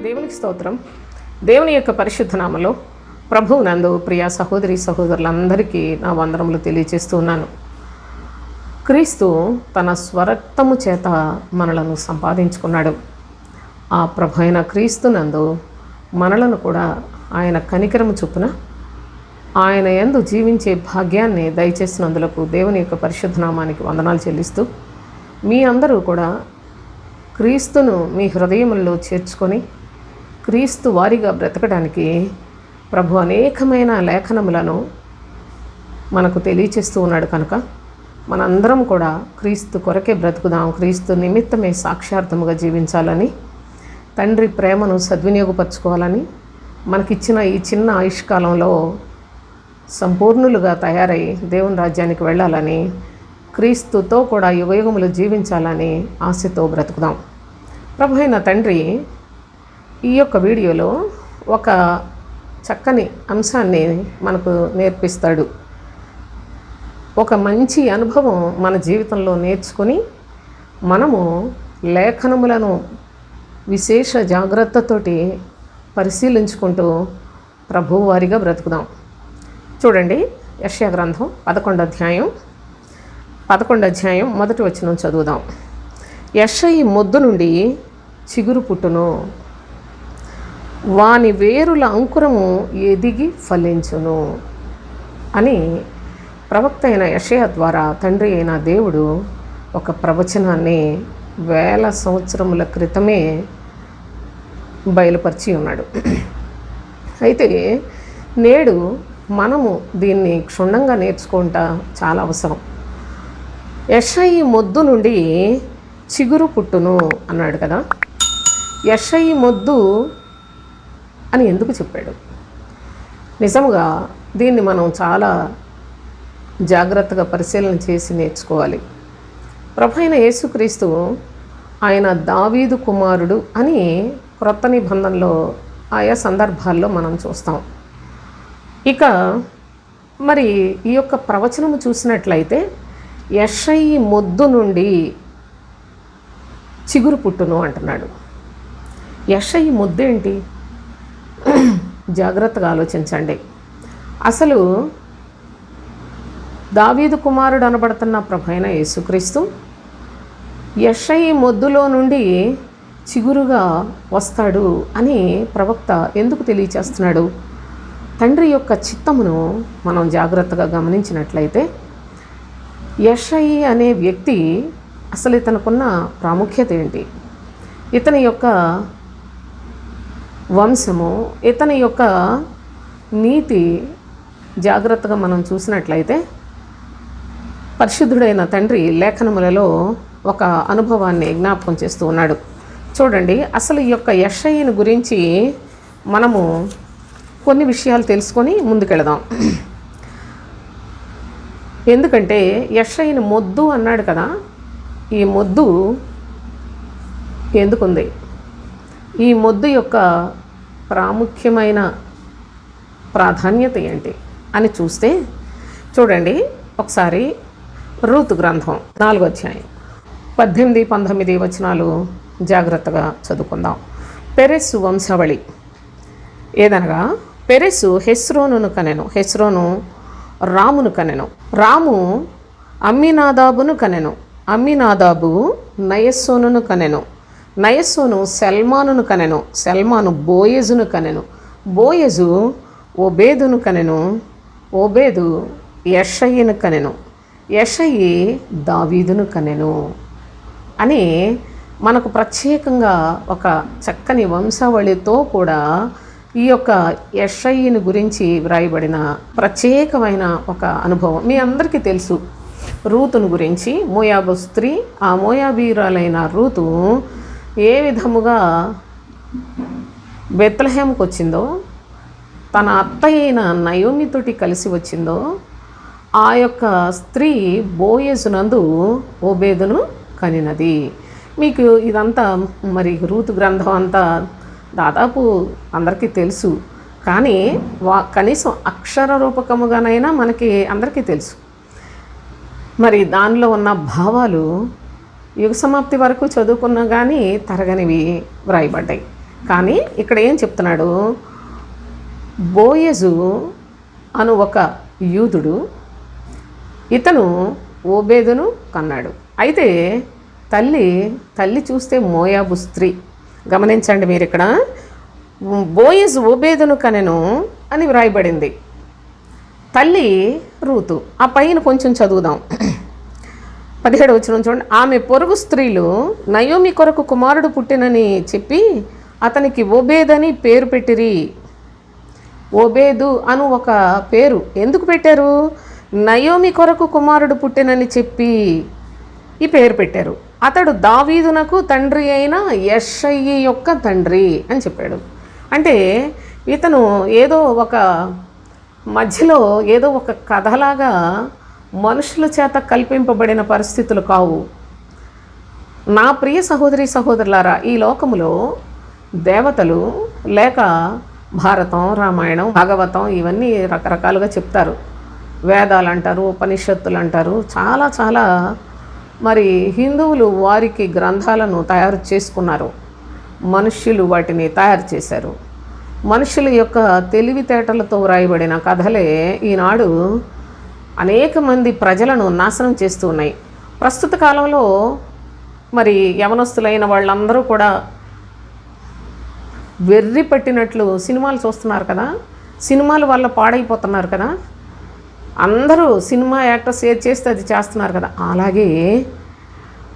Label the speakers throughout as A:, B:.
A: దేవునికి స్తోత్రం. దేవుని యొక్క పరిశుద్ధ నామములో ప్రభువునందు ప్రియ సహోదరి సహోదరులందరికీ నా వందనములు తెలియజేస్తున్నాను. క్రీస్తు తన స్వరక్తము చేత మనలను సంపాదించుకున్నాడు. ఆ ప్రభు అయిన క్రీస్తునందు మనలను కూడా ఆయన కనికరము చొప్పున ఆయన యందు జీవించే భాగ్యాన్ని దయచేసినందులకు దేవుని యొక్క పరిశుద్ధ నామానికి వందనాలు చెల్లిస్తూ, మీ అందరూ కూడా క్రీస్తును మీ హృదయముల్లో చేర్చుకొని క్రీస్తు వారిగా బ్రతకడానికి ప్రభు అనేకమైన లేఖనములను మనకు తెలియచేస్తూ ఉన్నాడు. కనుక మనందరం కూడా క్రీస్తు కొరకే బ్రతుకుదాం, క్రీస్తు నిమిత్తమే సాక్షార్థముగా జీవించాలని, తండ్రి ప్రేమను సద్వినియోగపరచుకోవాలని, మనకిచ్చిన ఈ చిన్న ఆయుష్కాలంలో సంపూర్ణులుగా తయారై దేవుని రాజ్యానికి వెళ్ళాలని, క్రీస్తుతో కూడా యుగయుగములు జీవించాలని ఆశతో బ్రతుకుదాం. ప్రభు అయిన తండ్రి ఈ యొక్క వీడియోలో ఒక చక్కని అంశాన్ని మనకు నేర్పిస్తాడు. ఒక మంచి అనుభవం మన జీవితంలో నేర్చుకొని మనము లేఖనములను విశేష జాగ్రత్తతోటి పరిశీలించుకుంటూ ప్రభువు వారిగా బ్రతుకుదాం. చూడండి, యెషయా గ్రంథం 11వ అధ్యాయం 1వ వచనం చదువుదాం. యెషయి మొద్దు నుండి చిగురు పుట్టును, వాని వేరుల అంకురము ఎదిగి ఫలించును అని ప్రవక్త అయిన యెషయా ద్వారా తండ్రి అయిన దేవుడు ఒక ప్రవచనాన్ని 1000 సంవత్సరముల క్రితమే బయలుపరిచి ఉన్నాడు. అయితే నేడు మనము దీన్ని క్షుణ్ణంగా నేర్చుకుంటా చాలా అవసరం. యెషయి మొద్దు నుండి చిగురు పుట్టును అన్నాడు కదా. యెషయి మొద్దు అని ఎందుకు చెప్పాడు? నిజంగా దీన్ని మనం చాలా జాగ్రత్తగా పరిశీలన చేసి నేర్చుకోవాలి. ప్రభు అయిన యేసుక్రీస్తు ఆయన దావీదు కుమారుడు అని క్రొత్త నిబంధనలో ఆయా సందర్భాల్లో మనం చూస్తాం. ఇక మరి ఈ యొక్క ప్రవచనము చూసినట్లయితే యెషయి మొద్దు నుండి చిగురు పుట్టును అంటున్నాడు. యెషయి మొద్దు ఏంటి? జాగ్రత్తగా ఆలోచించండి. అసలు దావీదు కుమారుడు అనబడుతున్న ప్రభు అయిన యేసుక్రీస్తు యెషయి మొద్దులో నుండి చిగురుగా వస్తాడు అని ప్రవక్త ఎందుకు తెలియచేస్తున్నాడు? తండ్రి యొక్క చిత్తమును మనం జాగ్రత్తగా గమనించినట్లయితే యెషయి అనే వ్యక్తి అసలు ఇతనుకున్న ప్రాముఖ్యత ఏంటి, ఇతని యొక్క వంశము, ఇతని యొక్క నీతి జాగ్రత్తగా మనం చూసినట్లయితే పరిశుద్ధుడైన తండ్రి లేఖనములలో ఒక అనుభవాన్ని జ్ఞాపకం చేస్తూ ఉన్నాడు. చూడండి, అసలు ఈ యొక్క యెషయిని గురించి మనము కొన్ని విషయాలు తెలుసుకొని ముందుకెళదాం. ఎందుకంటే యెషయిని మొద్దు అన్నాడు కదా. ఈ మొద్దు ఎందుకుంది? ఈ మొద్దు యొక్క ప్రాముఖ్యమైన ప్రాధాన్యత ఏంటి అని చూస్తే, చూడండి ఒకసారి రూతు గ్రంథం 4వ అధ్యాయం 18, 19 వచనాలు జాగ్రత్తగా చదువుకుందాం. పెరెస్సు వంశావళి ఏదనగా, పెరెస్సు హెస్రోనును కనెను, హెస్రోను రామును కనెను, రాము అమ్మినాదాబును కనెను, అమ్మినాదాబు నయస్సోనును కనెను, నయస్సోను సెల్మానును కనెను, సెల్మాను బోయజును కనెను, బోయజు ఓబేదును కనెను, ఓబేదు యెషయిను కనెను, యెషయి దావీదును కనెను అని మనకు ప్రత్యేకంగా ఒక చక్కని వంశావళితో కూడా ఈ యొక్క యెషయిని గురించి వ్రాయబడిన ప్రత్యేకమైన ఒక అనుభవం. మీ అందరికీ తెలుసు రూతును గురించి. మోయాబు స్త్రీ, ఆ మోయాబీరాలైన రూతు ఏ విధముగా బెత్లెహేంకు వచ్చిందో, తన అత్త అయిన నయోమితోటి కలిసి వచ్చిందో, ఆ యొక్క స్త్రీ బోయజునందు ఓబేదును కనినది. మీకు ఇదంతా మరి రూతు గ్రంథం అంతా దాదాపు అందరికీ తెలుసు, కానీ కనీసం అక్షర రూపకముగానైనా మనకి అందరికీ తెలుసు. మరి దానిలో ఉన్న భావాలు యుగ సమాప్తి వరకు చదువుకున్నా కానీ తరగనివి వ్రాయబడ్డాయి. కానీ ఇక్కడ ఏం చెప్తున్నాడు, బోయజు అను ఒక యూదుడు ఇతను ఓబేదును కన్నాడు. అయితే తల్లి చూస్తే మోయాబు స్త్రీ. గమనించండి మీరు, ఇక్కడ బోయజు ఓబేదును కనెను అని వ్రాయబడింది, తల్లి రూతు. ఆ పైన కొంచెం చదువుదాం. 17వ వచనం చూడండి. ఆమె పొరుగు స్త్రీలు నయోమి కొరకు కుమారుడు పుట్టినని చెప్పి అతనికి ఓబేదని పేరు పెట్టిరి. ఓబేదు అను ఒక పేరు ఎందుకు పెట్టారు? నయోమి కొరకు కుమారుడు పుట్టినని చెప్పి ఈ పేరు పెట్టారు. అతడు దావీదునకు తండ్రి అయిన యెషయి యొక్క తండ్రి అని చెప్పాడు. అంటే ఇతను ఏదో ఒక మధ్యలో ఏదో ఒక కథలాగా మనుషుల చేత కల్పింపబడిన పరిస్థితులు కావు. నా ప్రియ సహోదరి సహోదరులారా, ఈ లోకములో దేవతలు లేక భారతం, రామాయణం, భాగవతం ఇవన్నీ రకరకాలుగా చెప్తారు. వేదాలు అంటారు, ఉపనిషత్తులు అంటారు. చాలా చాలా మరి హిందువులు వారికి గ్రంథాలను తయారు చేసుకున్నారు. మనుష్యులు వాటిని తయారు చేశారు. మనుషుల యొక్క తెలివితేటలతో వ్రాయబడిన కథలే ఈనాడు అనేక మంది ప్రజలను నాశనం చేస్తూ ఉన్నాయి. ప్రస్తుత కాలంలో మరి యవనస్తులైన వాళ్ళందరూ కూడా వెర్రి పట్టినట్లు సినిమాలు చూస్తున్నారు కదా, సినిమాల వల్ల పాడైపోతున్నారు కదా. అందరూ సినిమా యాక్టర్స్ ఏది చేస్తే అది చేస్తున్నారు కదా. అలాగే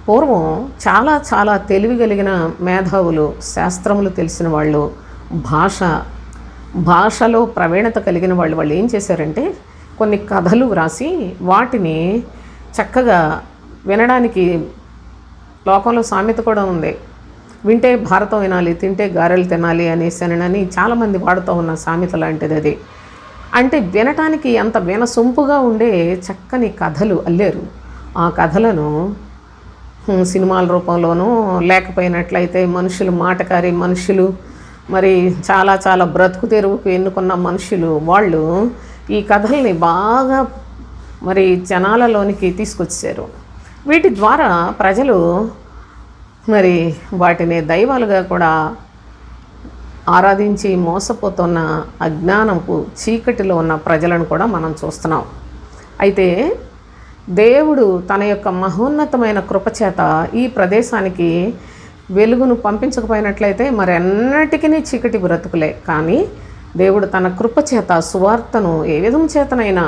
A: పూర్వం చాలా చాలా తెలివి కలిగిన మేధావులు, శాస్త్రములు తెలిసిన వాళ్ళు, భాషలో ప్రవీణత కలిగిన వాళ్ళు ఏం చేశారంటే కొన్ని కథలు వ్రాసి వాటిని చక్కగా వినడానికి, లోకంలో సామెత కూడా ఉంది, వింటే భారతం వినాలి, తింటే గారెలు తినాలి అనేసనని చాలామంది వాడుతూ ఉన్న సామెత లాంటిది అది. అంటే వినటానికి అంత వినసొంపుగా ఉండే చక్కని కథలు అల్లారు. ఆ కథలను సినిమాల రూపంలోనూ లేకపోయినట్లయితే మనుషులు, మాటకారి మనుషులు, మరి చాలా చాలా బ్రతుకు తెరువుకు ఎన్నుకున్న మనుషులు వాళ్ళు ఈ కథల్ని బాగా మరి జనాలలోనికి తీసుకొచ్చారు. వీటి ద్వారా ప్రజలు మరి వాటిని దైవాలుగా కూడా ఆరాధించి మోసపోతున్న అజ్ఞానపు చీకటిలో ఉన్న ప్రజలను కూడా మనం చూస్తున్నాం. అయితే దేవుడు తన యొక్క మహోన్నతమైన కృపచేత ఈ ప్రదేశానికి వెలుగును పంపించకపోయినట్లయితే మరి ఎన్నటికీ చీకటి బ్రతుకులే. కానీ దేవుడు తన కృపచేత సువార్తను ఏ విధం చేతనైనా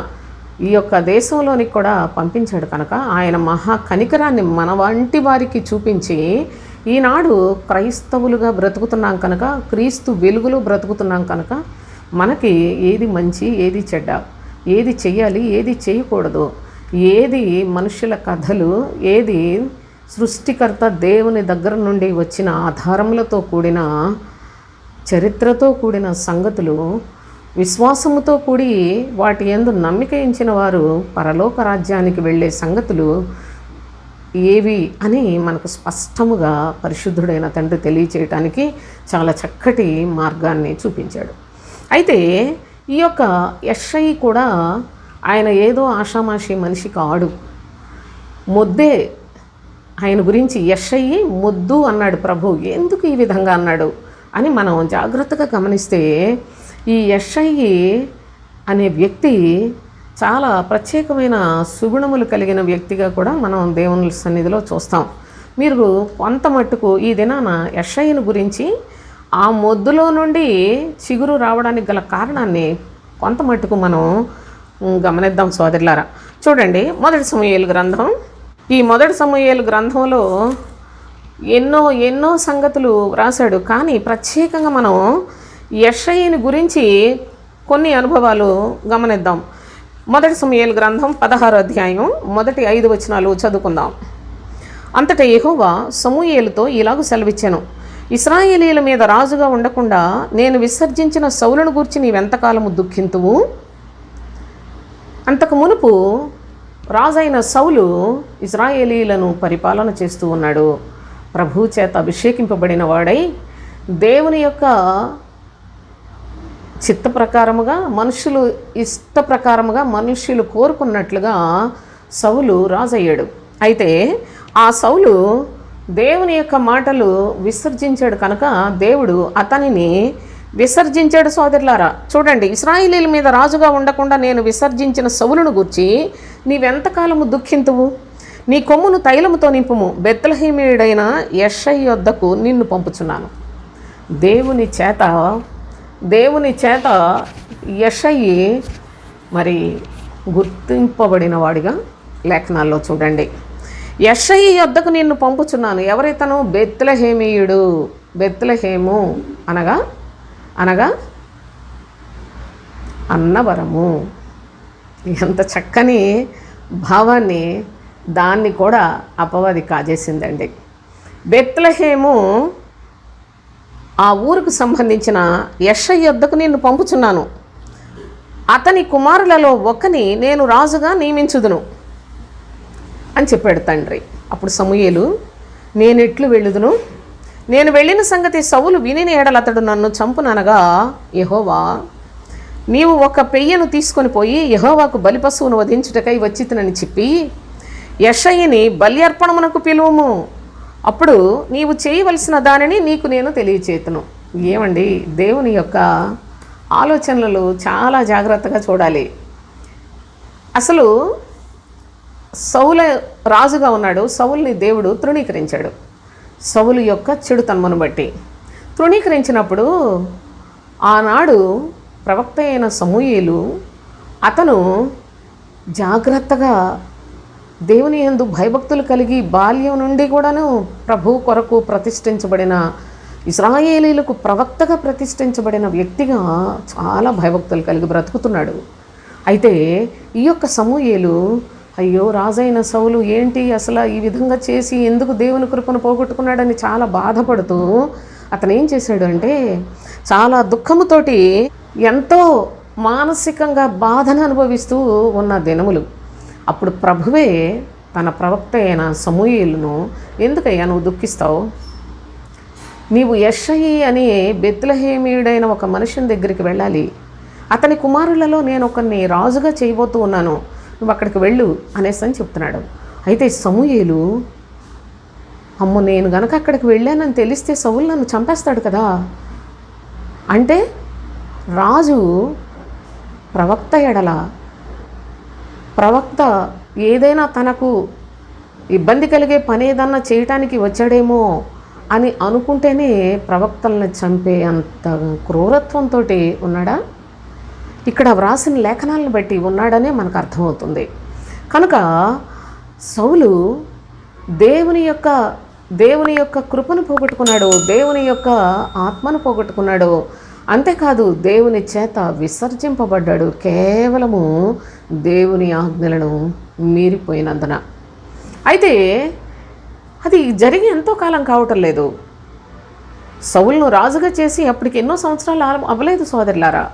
A: ఈ యొక్క దేశంలోనికి కూడా పంపించాడు కనుక ఆయన మహా కనికరాన్ని మన వంటి వారికి చూపించి ఈనాడు క్రైస్తవులుగా బ్రతుకుతున్నాం కనుక, క్రీస్తు వెలుగులో బ్రతుకుతున్నాం కనుక మనకి ఏది మంచి, ఏది చెడ్డ, ఏది చెయ్యాలి, ఏది చేయకూడదు, ఏది మనుషుల కథలు, ఏది సృష్టికర్త దేవుని దగ్గర నుండి వచ్చిన ఆధారములతో కూడిన చరిత్రతో కూడిన సంగతులు, విశ్వాసముతో కూడి వాటి యందు నమ్మిక ఉంచిన వారు పరలోక రాజ్యానికి వెళ్ళే సంగతులు ఏవి అని మనకు స్పష్టముగా పరిశుద్ధుడైన తండ్రి తెలియచేయటానికి చాలా చక్కటి మార్గాన్ని చూపించాడు. అయితే ఈ యొక్క యెషయి కూడా ఆయన ఏదో ఆషామాషి మనిషి కాడు. మొద్దే ఆయన గురించి యెషయి మొద్దు అన్నాడు ప్రభు. ఎందుకు ఈ విధంగా అన్నాడు అని మనం జాగ్రత్తగా గమనిస్తే ఈ యెషయి అనే వ్యక్తి చాలా ప్రత్యేకమైన సుగుణములు కలిగిన వ్యక్తిగా కూడా మనం దేవుని సన్నిధిలో చూస్తాం. మీరు కొంత మట్టుకు ఈ దినాన యెషయిని గురించి ఆ మొద్దులో నుండి చిగురు రావడానికి గల కారణాన్ని కొంత మట్టుకు మనం గమనిద్దాం సోదరులారా. చూడండి, మొదటి సమూయేలు గ్రంథం. ఈ మొదటి సమూయేలు గ్రంథంలో ఎన్నో సంగతులు రాశాడు. కానీ ప్రత్యేకంగా మనం యెషయిని గురించి కొన్ని అనుభవాలు గమనిద్దాం. మొదటి సమూయేలు గ్రంథం 16వ అధ్యాయం మొదటి 5 వచనాలు చదువుకుందాం. అంతటా యెహోవా సమూయేలుతో ఇలాగ సెలవిచ్చాను, ఇశ్రాయేలీయుల మీద రాజుగా ఉండకుండా నేను విసర్జించిన సౌలును గూర్చి నీవెంతకాలము దుఃఖింతువు? అంతకు మునుపు రాజైన సౌలు ఇశ్రాయేలీయులను పరిపాలన చేస్తూ ఉన్నాడు. ప్రభు చేత అభిషేకింపబడిన వాడై దేవుని యొక్క చిత్త ప్రకారముగా, మనుషులు ఇష్ట ప్రకారముగా, మనుష్యులు కోరుకున్నట్లుగా సౌలు రాజయ్యాడు. అయితే ఆ సౌలు దేవుని యొక్క మాటలు విసర్జించాడు కనుక దేవుడు అతనిని విసర్జించాడు. సోదరులారా చూడండి, ఇశ్రాయేలీయుల మీద రాజుగా ఉండకుండా నేను విసర్జించిన సౌలును గూర్చి నీవెంతకాలము దుఃఖింతువు? నీ కొమ్మును తైలముతో నింపుము, బెత్లెహేమీయుడైన యెషయి యొద్దకు నిన్ను పంపుచున్నాను. దేవుని చేత యెషయి మరి గుర్తింపబడిన వాడిగా లేఖనాల్లో చూడండి. యెషయి యొద్దకు నిన్ను పంపుచున్నాను. ఎవరైతను? బెత్లెహేమీయుడు. బెత్లెహేము అనగా అన్నవరము. ఎంత చక్కని భావాన్ని దాన్ని కూడా అపవాది కాజేసిందండి. బెత్లెహేము ఆ ఊరుకు సంబంధించిన యెషయి యొద్దకు నిన్ను పంపుచున్నాను. అతని కుమారులలో ఒకని నేను రాజుగా నియమించుదును అని చెప్పాడు తండ్రి. అప్పుడు సమూయేలు, నేనెట్లు వెళ్ళుదును? నేను వెళ్ళిన సంగతి సౌలు వినిన ఎడల అతడు నన్ను చంపుననగా యెహోవా, నీవు ఒక పెయ్యను తీసుకొని పోయి యెహోవాకు బలి పశువును వధించుటకై వచ్చితినని చెప్పి యెషయిని బలి అర్పణమునకు పిలువుము. అప్పుడు నీవు చేయవలసిన దానిని నీకు నేను తెలియచేతును. ఏమండి, దేవుని యొక్క ఆలోచనలు చాలా జాగ్రత్తగా చూడాలి. అసలు సౌలు రాజుగా ఉన్నాడు. సౌలుని దేవుడు తృణీకరించాడు. సౌలు యొక్క చెడుతనమును బట్టి తృణీకరించినప్పుడు ఆనాడు ప్రవక్త అయిన సమూయేలు అతను జాగ్రత్తగా దేవుని యందు భయభక్తులు కలిగి బాల్యం నుండి కూడాను ప్రభువు కొరకు ప్రతిష్ఠించబడిన ఇశ్రాయేలీలకు ప్రవక్తగా ప్రతిష్ఠించబడిన వ్యక్తిగా చాలా భయభక్తులు కలిగి బ్రతుకుతున్నాడు. అయితే ఈ యొక్క సమూయేలు, అయ్యో రాజైన సౌలు ఏంటి అసలు ఈ విధంగా చేసి ఎందుకు దేవుని కృపను పోగొట్టుకున్నాడని చాలా బాధపడుతూ అతను ఏం చేశాడు అంటే చాలా దుఃఖముతోటి ఎంతో మానసికంగా బాధను అనుభవిస్తూ ఉన్న దినములు. అప్పుడు ప్రభువే తన ప్రవక్త అయిన సమూయేలును, ఎందుకయ్యా నువ్వు దుఃఖిస్తావు? నీవు యెషయి అనే బెత్లెహేమీయుడైన ఒక మనుషుని దగ్గరికి వెళ్ళాలి. అతని కుమారులలో నేను ఒకరిని రాజుగా చేయబోతూ ఉన్నాను, నువ్వు అక్కడికి వెళ్ళు అనేసి అని చెప్తున్నాడు. అయితే సమూయేలు, అమ్మో నేను గనక అక్కడికి వెళ్ళానని తెలిస్తే సౌలు నన్ను చంపేస్తాడు కదా. అంటే రాజు ప్రవక్త ఎడల ప్రవక్త ఏదైనా తనకు ఇబ్బంది కలిగే పని ఏదన్నా చేయటానికి వచ్చాడేమో అని అనుకుంటేనే ప్రవక్తలను చంపే అంత క్రూరత్వంతో ఉన్నాడా? ఇక్కడ వ్రాసిన లేఖనాలను బట్టి ఉన్నాడనే మనకు అర్థమవుతుంది. కనుక సౌలు దేవుని యొక్క కృపను పోగొట్టుకున్నాడు, దేవుని యొక్క ఆత్మను పోగొట్టుకున్నాడు. అంతేకాదు దేవుని చేత విసర్జింపబడ్డాడు, కేవలము దేవుని ఆజ్ఞలను మీరిపోయినందున. అయితే అది జరిగి ఎంతో కాలం కావటం లేదు. సౌలును రాజుగా చేసి అప్పటికి ఎన్నో సంవత్సరాలు అవ్వలేదు సోదరులారా.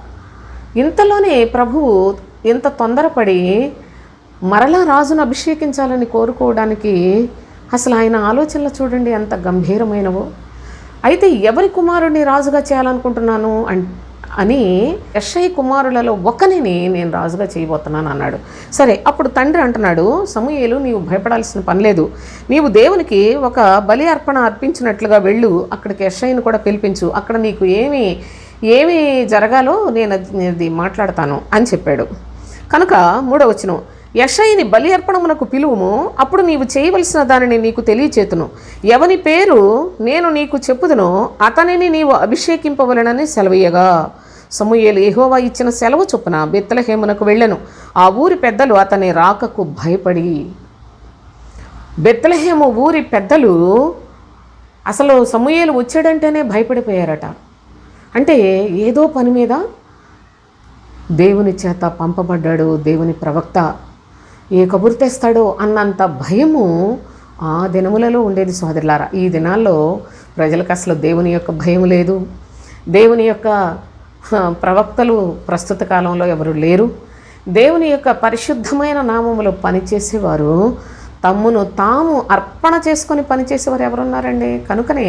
A: ఇంతలోనే ప్రభువు ఎంత తొందరపడి మరలా రాజును అభిషేకించాలని కోరుకోవడానికి అసలు ఆయన ఆలోచనలు చూడండి ఎంత గంభీరమైనవో. అయితే ఎవరి కుమారుడిని రాజుగా చేయాలనుకుంటున్నాను అని యెషయి కుమారులలో ఒకనిని నేను రాజుగా చేయబోతున్నాను అన్నాడు. సరే, అప్పుడు తండ్రి అంటున్నాడు, సమూయేలు నీవు భయపడాల్సిన పని లేదు, నీవు దేవునికి ఒక బలి అర్పణ అర్పించినట్లుగా వెళ్ళు, అక్కడికి యెషయిని కూడా పిలిపించు, అక్కడ నీకు ఏమి జరగాలో నేను అది మాట్లాడతాను అని చెప్పాడు. కనుక 3వ వచనం, యెషయిని బలి అర్పణమునకు పిలువుము, అప్పుడు నీవు చేయవలసిన దానిని నీకు తెలియచేతును, ఎవని పేరు నేను నీకు చెప్పుదునో అతనిని నీవు అభిషేకింపవలెనని సెలవీయగా సమూయేలు యెహోవా ఇచ్చిన సెలవు చొప్పున బెత్లెహేమునకు వెళ్ళెను. ఆ ఊరి పెద్దలు అతని రాకకు భయపడి, బెత్లెహేము ఊరి పెద్దలు అసలు సమూయేలు వచ్చాడంటేనే భయపడిపోయారట. అంటే ఏదో పని మీద దేవుని చేత పంపబడ్డాడు దేవుని ప్రవక్త, ఏ కబురు తెస్తాడో అన్నంత భయము ఆ దినములలో ఉండేది సోదరులారా. ఈ దినాల్లో ప్రజలకు అసలు దేవుని యొక్క భయం లేదు. దేవుని యొక్క ప్రవక్తలు ప్రస్తుత కాలంలో ఎవరు లేరు. దేవుని యొక్క పరిశుద్ధమైన నామములో పనిచేసేవారు తమ్మును తాము అర్పణ చేసుకొని పనిచేసేవారు ఎవరున్నారండి? కనుకనే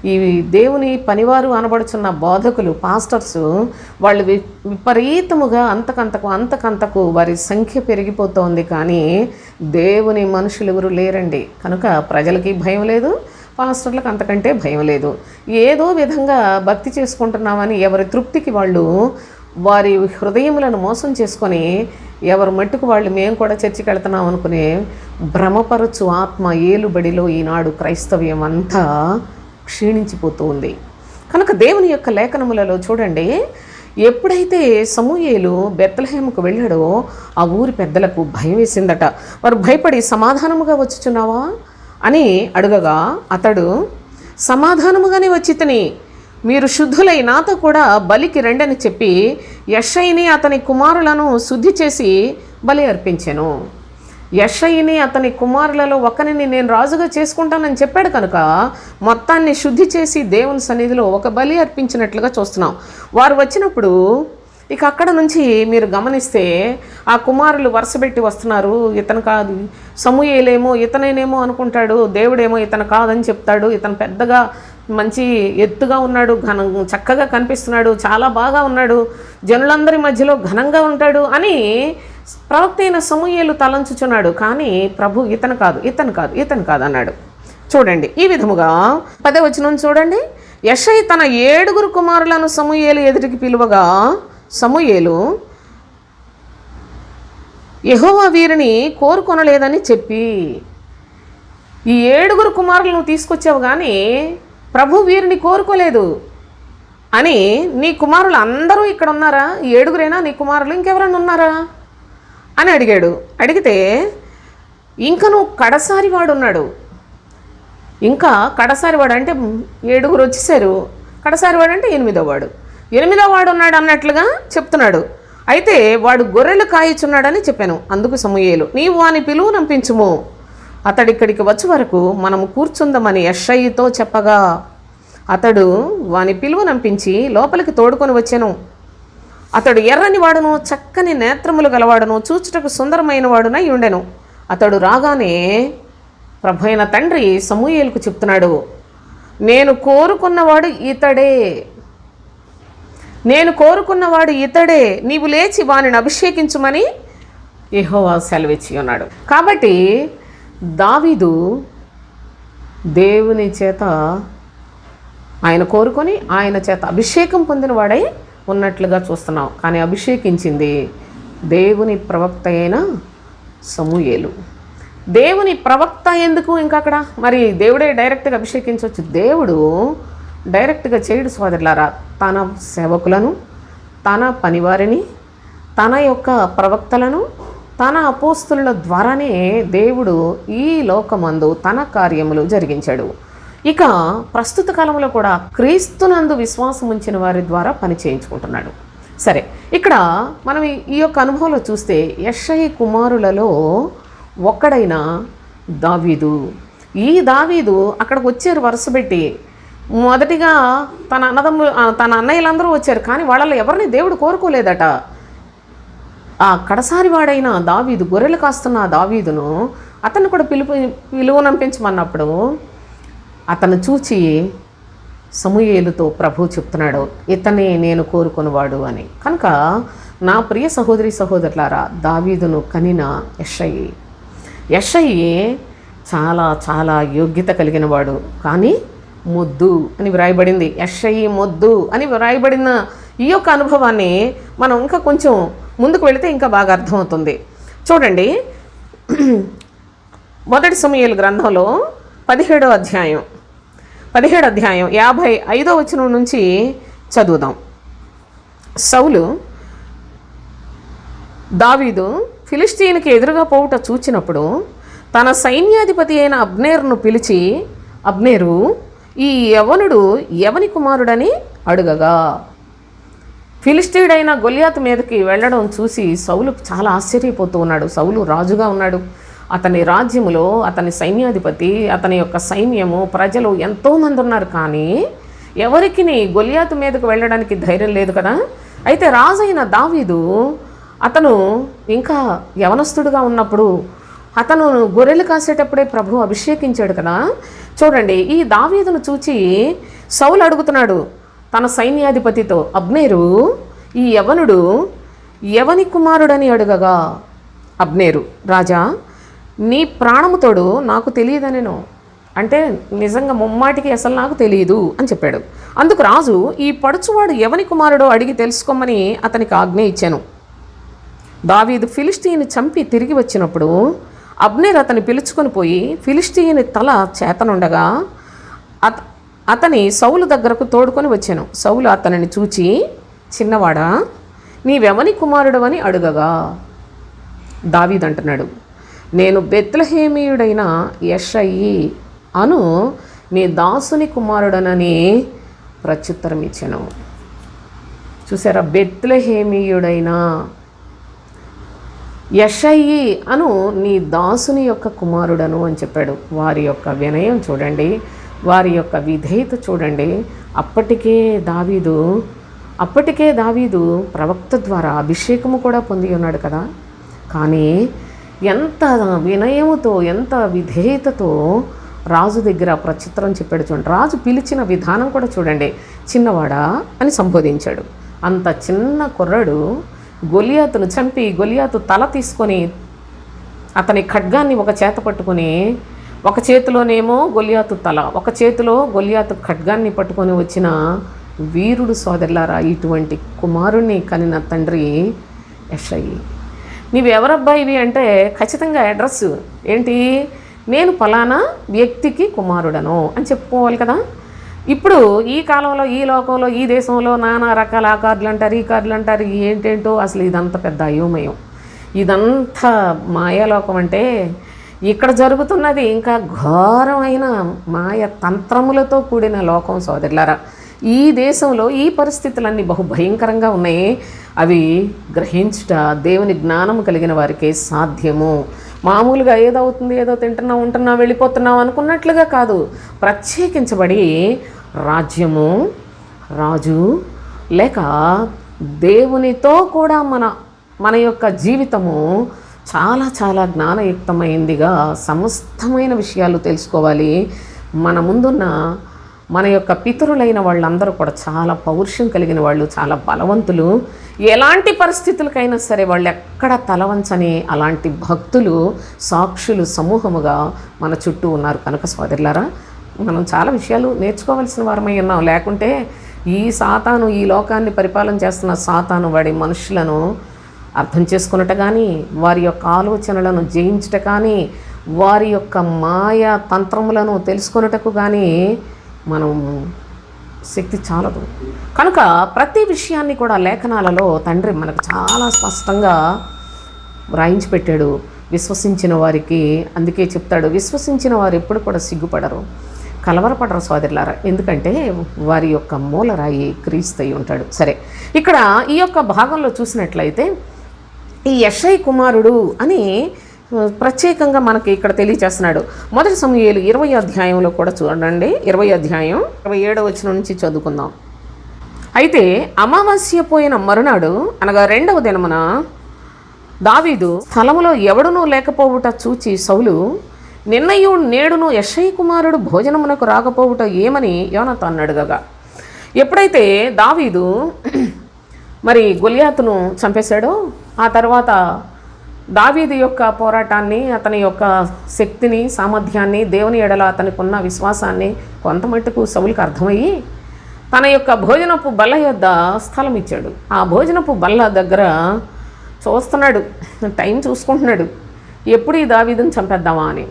A: ఈ దేవుని పనివారు అనబడుచున్న బోధకులు, పాస్టర్స్, వాళ్ళు విపరీతముగా అంతకంతకు వారి సంఖ్య పెరిగిపోతోంది. కానీ దేవుని మనుషులు ఎవరు లేరండి. కనుక ప్రజలకి భయం లేదు, పాస్టర్లకు అంతకంటే భయం లేదు. ఏదో విధంగా భక్తి చేసుకుంటున్నామని ఎవరి తృప్తికి వాళ్ళు వారి హృదయములను మోసం చేసుకొని ఎవరు మట్టుకు వాళ్ళు మేము కూడా చర్చికి వెళ్తున్నాం అనుకునే భ్రమపరచు ఆత్మ ఏలుబడిలో ఈనాడు క్రైస్తవ్యం అంతా క్షీణించిపోతూ ఉంది. కనుక దేవుని యొక్క లేఖనములలో చూడండి, ఎప్పుడైతే సమూయేలు బెత్లెహేముకు వెళ్ళాడో ఆ ఊరి పెద్దలకు భయం వేసిందట. వారు భయపడి సమాధానముగా వచ్చుచున్నావా అని అడగగా అతడు సమాధానముగానే వచ్చితిని, మీరు శుద్ధులై నాతో కూడా బలికి రండని చెప్పి యెషయిని అతని కుమారులను శుద్ధి చేసి బలి అర్పించెను. యెషయిని అతని కుమారులలో ఒకరిని నేను రాజుగా చేసుకుంటానని చెప్పాడు కనుక మొత్తాన్ని శుద్ధి చేసి దేవుని సన్నిధిలో ఒక బలి అర్పించినట్లుగా చూస్తున్నాం. వారు వచ్చినప్పుడు ఇక అక్కడ నుంచి మీరు గమనిస్తే ఆ కుమారులు వరుసపెట్టి వస్తున్నారు. ఇతను కాదు, సమూయేలేమో ఇతనేనేమో అనుకుంటాడు, దేవుడేమో ఇతను కాదని చెప్తాడు. ఇతను పెద్దగా మంచి ఎత్తుగా ఉన్నాడు, చక్కగా కనిపిస్తున్నాడు, చాలా బాగా ఉన్నాడు, జనులందరి మధ్యలో ఘనంగా ఉంటాడు అని ప్రవక్త అయిన సమూయేలు తలంచుచున్నాడు. కానీ ప్రభు ఇతను కాదు అన్నాడు. చూడండి, ఈ విధముగా 10వ వచనం చూడండి. యెషయి తన 7 కుమారులను సమూయేలు ఎదుటికి పిలువగా సమూయేలు యెహోవా వీరిని కోరుకొనలేదని చెప్పి, ఈ 7 కుమారులను తీసుకొచ్చావు కానీ ప్రభు వీరిని కోరుకోలేదు అని, నీ కుమారులు అందరూ ఇక్కడ ఉన్నారా? 7 నీ కుమారులు, ఇంకెవరన్నా ఉన్నారా అని అడిగాడు. అడిగితే ఇంకా నువ్వు కడసారి వాడు ఉన్నాడు. ఇంకా కడసారి వాడు అంటే 7 వచ్చేసారు, కడసారి వాడు అంటే 8వ వాడు ఉన్నాడు అన్నట్లుగా చెప్తున్నాడు. అయితే వాడు గొర్రెలు కాయిచున్నాడని చెప్పాను. అందుకు సమూయేలు, నీవు వాని పిలువు నంపించుము, అతడిక్కడికి వచ్చే వరకు మనము కూర్చుందామని యెషయితో చెప్పగా అతడు వాని పిలువ నంపించి లోపలికి తోడుకొని వచ్చాను. అతడు ఎర్రని వాడును, చక్కని నేత్రములు గలవాడును, చూచుటకు సుందరమైన వాడునై ఉండెను. అతడు రాగానే ప్రభు అయిన తండ్రి సమూయేలుకు చెప్తున్నాడు, నేను కోరుకున్నవాడు ఇతడే, నీవు లేచి వానిని అభిషేకించుమని యెహోవా సెలవిచ్చి ఉన్నాడు. కాబట్టి దావీదు దేవుని చేత ఆయన కోరుకొని ఆయన చేత అభిషేకం పొందిన వాడై ఉన్నట్లుగా చూస్తున్నాం. కానీ అభిషేకించింది దేవుని ప్రవక్త అయిన సమూయేలు. దేవుని ప్రవక్త ఎందుకు ఇంకా అక్కడ? మరి దేవుడే డైరెక్ట్గా అభిషేకించవచ్చు. దేవుడు డైరెక్ట్గా చేయడు సోదరులారా. తన సేవకులను, తన పనివారిని, తన యొక్క ప్రవక్తలను, తన అపోస్తుల ద్వారానే దేవుడు ఈ లోకమందు తన కార్యములు జరిగించాడు. ఇక ప్రస్తుత కాలంలో కూడా క్రీస్తునందు విశ్వాసం ఉంచిన వారి ద్వారా పని చేయించుకుంటున్నాడు. సరే, ఇక్కడ మనం ఈ యొక్క అనుభవంలో చూస్తే యెషయి కుమారులలో ఒక్కడైన దావీదు. ఈ దావీదు అక్కడికి వచ్చారు వరుసపెట్టి. మొదటిగా తన అన్నయ్యలందరూ వచ్చారు, కానీ వాళ్ళలో ఎవరిని దేవుడు కోరుకోలేదట. ఆ కడసారి వాడైన దావీదు, గొర్రెలు కాస్తున్న దావీదును అతను కూడా పిలువనంపించమన్నప్పుడు అతను చూచి సమూయేలుతో ప్రభు చెప్తున్నాడు, ఇతనే నేను కోరుకునేవాడు అని. కనుక నా ప్రియ సహోదరులారా, దావీదును కనిన యెషయి చాలా చాలా యోగ్యత కలిగిన వాడు, కానీ మొద్దు అని వ్రాయబడింది. యెషయి మొద్దు అని వ్రాయబడిన ఈ యొక్క అనుభవాన్ని మనం ఇంకా కొంచెం ముందుకు వెళితే ఇంకా బాగా అర్థమవుతుంది. చూడండి, 1 సమూయేలు గ్రంథంలో 17వ అధ్యాయం 55వ వచనం నుంచి చదువుదాం. సౌలు దావీదు ఫిలిష్తీయునికి ఎదురుగా పోవుట చూచినప్పుడు తన సైన్యాధిపతి అయిన అబ్నేరును పిలిచి, అబ్నేరు, ఈ యవనుడు ఎవని కుమారుడని అడుగగా, ఫిలిష్తీయుడైన గొల్యాతు మీదకి వెళ్ళడం చూసి సౌలు చాలా ఆశ్చర్యపోతూ ఉన్నాడు. సౌలు రాజుగా ఉన్నాడు. అతని రాజ్యములో అతని సైన్యాధిపతి, అతని యొక్క సైన్యము, ప్రజలు ఎంతోమంది ఉన్నారు. కానీ ఎవరికి గొల్యాతు మీదకు వెళ్ళడానికి ధైర్యం లేదు కదా. అయితే రాజైన దావీదు అతను ఇంకా యవనస్తుడుగా ఉన్నప్పుడు అతను గొర్రెలు కాసేటప్పుడే ప్రభు అభిషేకించాడు కదా. చూడండి, ఈ దావీదును చూచి సౌలు అడుగుతున్నాడు తన సైన్యాధిపతితో, అబ్నేరు, ఈ యవనుడు ఎవని కుమారుడని అడుగగా, అబ్నేరు, రాజా నీ ప్రాణముతోడు నాకు తెలియదనెను. అంటే నిజంగా ముమ్మాటికి అసలు నాకు తెలియదు అని చెప్పాడు. అందుకు రాజు, ఈ పడుచువాడు ఎవని కుమారుడో అడిగి తెలుసుకోమని అతనికి ఆజ్ఞ ఇచ్చాను. దావీదు ఫిలిష్తీయుని చంపి తిరిగి వచ్చినప్పుడు అబ్నేర్ అతని పిలుచుకొని పోయి ఫిలిష్తీయుని తల చేతనుండగా అతని సౌలు దగ్గరకు తోడుకొని వచ్చాను. సౌలు అతనిని చూచి, చిన్నవాడా నీవెవని కుమారుడు అని అడుగగా, దావీదు అంటున్నాడు, నేను బెత్లెహేమీయుడైన యెషయి అను నీ దాసుని కుమారుడనని ప్రత్యుత్తరం ఇచ్చాను. చూసారా, బెత్లెహేమీయుడైన యెషయి అను నీ దాసుని యొక్క కుమారుడను అని చెప్పాడు. వారి యొక్క వినయం చూడండి, వారి యొక్క విధేయత చూడండి. అప్పటికే దావీదు ప్రవక్త ద్వారా అభిషేకము కూడా పొంది ఉన్నాడు కదా. కానీ ఎంత వినయముతో, ఎంత విధేయతతో రాజు దగ్గర ప్రత్యుత్తరం చెప్పాడు చూడండి. రాజు పిలిచిన విధానం కూడా చూడండి, చిన్నవాడా అని సంబోధించాడు. అంత చిన్న కుర్రాడు గొలియాతును చంపి గొలియాతు తల తీసుకొని అతని ఖడ్గాన్ని ఒక చేత పట్టుకొని, ఒక చేతిలోనేమో గొలియాతు తల, ఒక చేతిలో గొలియాతు ఖడ్గాన్ని పట్టుకొని వచ్చిన వీరుడు సోదరులారా. ఇటువంటి కుమారుణ్ణి కనిన తండ్రి యెషయి. నీవెవరబ్బాయివి అంటే ఖచ్చితంగా అడ్రస్ ఏంటి, నేను ఫలానా వ్యక్తికి కుమారుడను అని చెప్పుకోవాలి కదా. ఇప్పుడు ఈ కాలంలో, ఈ లోకంలో, ఈ దేశంలో నానా రకాల ఆ కార్డులు అంటారు, ఈ కార్డులు అంటారు, ఏంటేంటో అసలు ఇదంతా పెద్ద అయోమయం, ఇదంతా మాయాలోకం. అంటే ఇక్కడ జరుగుతున్నది ఇంకా ఘోరమైన మాయ తంత్రములతో కూడిన లోకం సోదరులారా. ఈ దేశంలో ఈ పరిస్థితులన్నీ బహుభయంకరంగా ఉన్నాయి. అవి గ్రహించుట దేవుని జ్ఞానం కలిగిన వారికే సాధ్యము. మామూలుగా ఏదవుతుంది, ఏదో తింటున్నాం, ఉంటున్నాం, వెళ్ళిపోతున్నాం అనుకున్నట్లుగా కాదు. ప్రత్యేకించబడి రాజ్యము, రాజు లేక దేవునితో కూడా మన యొక్క జీవితము చాలా చాలా జ్ఞానయుక్తమైందిగా సమస్తమైన విషయాలు తెలుసుకోవాలి. మన ముందున్న మన యొక్క పితరులైన వాళ్ళందరూ కూడా చాలా పౌరుషం కలిగిన వాళ్ళు, చాలా బలవంతులు. ఎలాంటి పరిస్థితులకైనా సరే వాళ్ళు ఎక్కడ తలవంచని అలాంటి భక్తులు, సాక్షులు సమూహముగా మన చుట్టూ ఉన్నారు. కనుక సోదరులారా, మనం చాలా విషయాలు నేర్చుకోవాల్సిన వారమై ఉన్నాం. లేకుంటే ఈ సాతాను, ఈ లోకాన్ని పరిపాలన చేస్తున్న సాతాను వాడి మనుషులను అర్థం చేసుకున్నట్టు కానీ, వారి యొక్క ఆలోచనలను జయించుట కానీ, వారి యొక్క మాయా తంత్రములను తెలుసుకున్నటకు కానీ మనం శక్తి చాలదు. కనుక ప్రతి విషయాన్ని కూడా లేఖనాలలో తండ్రి మనకు చాలా స్పష్టంగా వ్రాయించి పెట్టాడు విశ్వసించిన వారికి. అందుకే చెప్తాడు, విశ్వసించిన వారు ఎప్పుడు కూడా సిగ్గుపడరు, కలవరపడరు సోదరులారా. ఎందుకంటే వారి యొక్క మూలరాయి క్రీస్తు అయి ఉంటాడు. సరే, ఇక్కడ ఈ యొక్క భాగంలో చూసినట్లయితే ఈ యెషయి కుమారుడు అని ప్రత్యేకంగా మనకి ఇక్కడ తెలియచేస్తున్నాడు. మొదటి సమూయేలు 20వ అధ్యాయంలో కూడా చూడండి, 20వ అధ్యాయం 27వ వచనం నుంచి చదువుకుందాం. అయితే అమావాస్య పోయిన మరునాడు అనగా 2వ దినమున దావీదు స్థలములో ఎవడునూ లేకపోవుట చూచి సౌలు, నిన్నయు నేడును యెషయి కుమారుడు భోజనమునకు రాకపోవుట ఏమని యోనాతాను అడగగా, ఎప్పుడైతే దావీదు మరి గొలియాతును చంపేశాడో ఆ తర్వాత దావీదు యొక్క పోరాటాన్ని, అతని యొక్క శక్తిని, సామర్థ్యాన్ని, దేవుని ఎడల అతనికి ఉన్న విశ్వాసాన్ని కొంతమట్టుకు సౌలుకి అర్థమయ్యి తన యొక్క భోజనపు బల్ల యొద్ద స్థలం ఇచ్చాడు. ఆ భోజనపు బల్ల దగ్గర చూస్తున్నాడు, టైం చూసుకుంటున్నాడు, ఎప్పుడు ఈ దావీదుని చంపేద్దామా అని.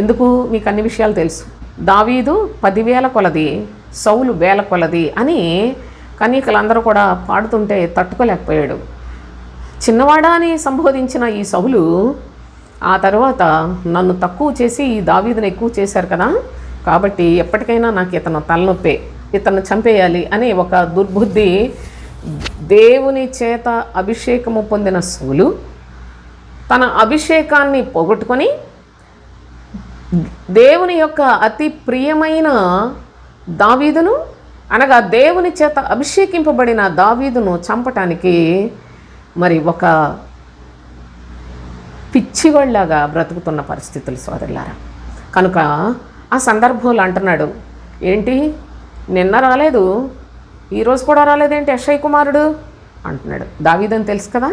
A: ఎందుకు మీకు అన్ని విషయాలు తెలుసు. దావీదు 10,000 కొలది, సౌలు 1000 కొలది అని కన్యకలందరూ కూడా పాడుతుంటే తట్టుకోలేకపోయాడు. చిన్నవాడా అని సంబోధించిన ఈ సౌలు ఆ తర్వాత నన్ను తక్కువ చేసి ఈ దావీదుని ఎక్కువ చేశారు కదా, కాబట్టి ఎప్పటికైనా నాకు ఇతను తలనొప్పే, ఇతను చంపేయాలి అనే ఒక దుర్బుద్ధి దేవుని చేత అభిషేకము పొందిన సౌలు తన అభిషేకాన్ని పోగొట్టుకొని దేవుని యొక్క అతి ప్రియమైన దావీదును అనగా దేవుని చేత అభిషేకింపబడిన దావీదును చంపటానికి మరి ఒక పిచ్చివాళ్ళలాగా బ్రతుకుతున్న పరిస్థితులు సోదరులారా. కనుక ఆ సందర్భంలో అంటున్నాడు, ఏంటి నిన్న రాలేదు, ఈరోజు కూడా రాలేదేంటి యెషయి కుమారుడు అంటున్నాడు. దావీదని తెలుసు కదా,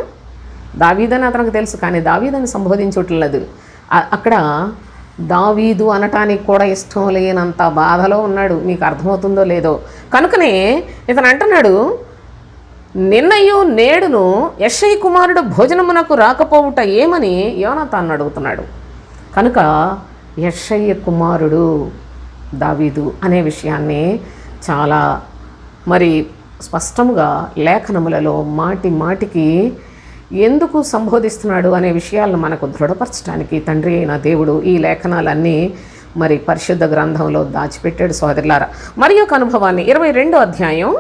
A: దావీదని అతనికి తెలుసు, కానీ దావీదని సంబోధించట్లేదు. అక్కడ దావీదు అనటానికి కూడా ఇష్టం లేనంత బాధలో ఉన్నాడు. మీకు అర్థమవుతుందో లేదో. కనుకనే ఇతను అంటున్నాడు, నిన్నయు నేడును యెషయి కుమారుడు భోజనమునకు రాకపోవుట ఏమని యోనాతాను అడుగుతున్నాడు. కనుక యెషయి కుమారుడు దావీదు అనే విషయాన్ని చాలా మరి స్పష్టంగా లేఖనములలో మాటి మాటికి ఎందుకు సంబోధిస్తున్నాడు అనే విషయాలను మనకు దృఢపరచడానికి తండ్రి అయిన దేవుడు ఈ లేఖనాలన్నీ మరి పరిశుద్ధ గ్రంథంలో దాచిపెట్టాడు సోదరులారా. మరి యొక్క అనుభవాన్ని 22వ అధ్యాయం,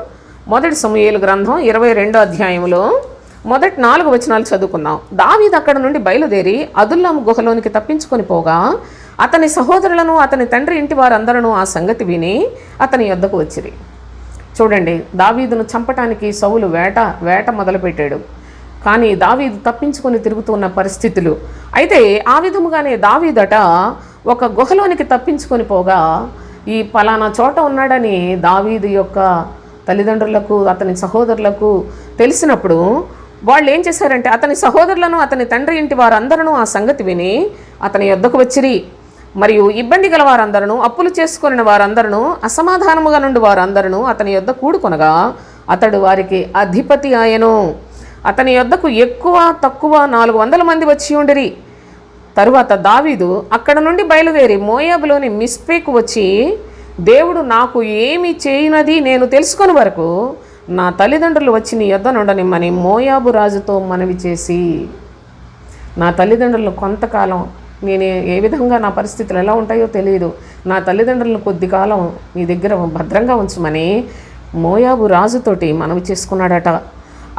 A: మొదటి సమూయేలు గ్రంథం 22వ అధ్యాయంలో మొదటి 4 వచనాలు చదువుకుందాం. దావీదు అక్కడ నుండి బయలుదేరి అదుల్లాము గుహలోనికి తప్పించుకొని పోగా అతని సహోదరులను అతని తండ్రి ఇంటి వారందరూ ఆ సంగతి విని అతని యొద్దకు వచ్చిరి. చూడండి, దావీదును చంపటానికి సౌలు వేట మొదలుపెట్టాడు. కానీ దావీదు తప్పించుకొని తిరుగుతున్న పరిస్థితులు. అయితే ఆ విధముగానే దావీదట ఒక గుహలోనికి తప్పించుకొని పోగా ఈ పలానా చోట ఉన్నాడని దావీదు యొక్క తల్లిదండ్రులకు అతని సహోదరులకు తెలిసినప్పుడు వాళ్ళు ఏం చేశారంటే అతని సహోదరులను అతని తండ్రి ఇంటి వారందరూ ఆ సంగతి విని అతని యొద్దకు వచ్చిరి. మరియు ఇబ్బంది గల వారందరూ, అప్పులు చేసుకుని వారందరూ, అసమాధానముగా నుండి వారందరూ అతని యొద్ద కూడుకొనగా అతడు వారికి అధిపతి ఆయను. అతని యొద్దకు ఎక్కువ తక్కువ 400 మంది వచ్చి ఉండిరి. తరువాత దావీదు అక్కడ నుండి బయలుదేరి మోయాబులోని మిస్పేకు వచ్చి, దేవుడు నాకు ఏమి చేయనది నేను తెలుసుకుని వరకు నా తల్లిదండ్రులు వచ్చి నీ యొద్ద నుండనిమ్మని మోయాబు రాజుతో మనవి చేసి, నా తల్లిదండ్రులను కొంతకాలం నేను ఏ విధంగా నా పరిస్థితులు ఎలా ఉంటాయో తెలియదు, నా తల్లిదండ్రులను కొద్ది కాలం నీ దగ్గర భద్రంగా ఉంచమని మోయాబు రాజుతోటి మనవి చేసుకున్నాడట.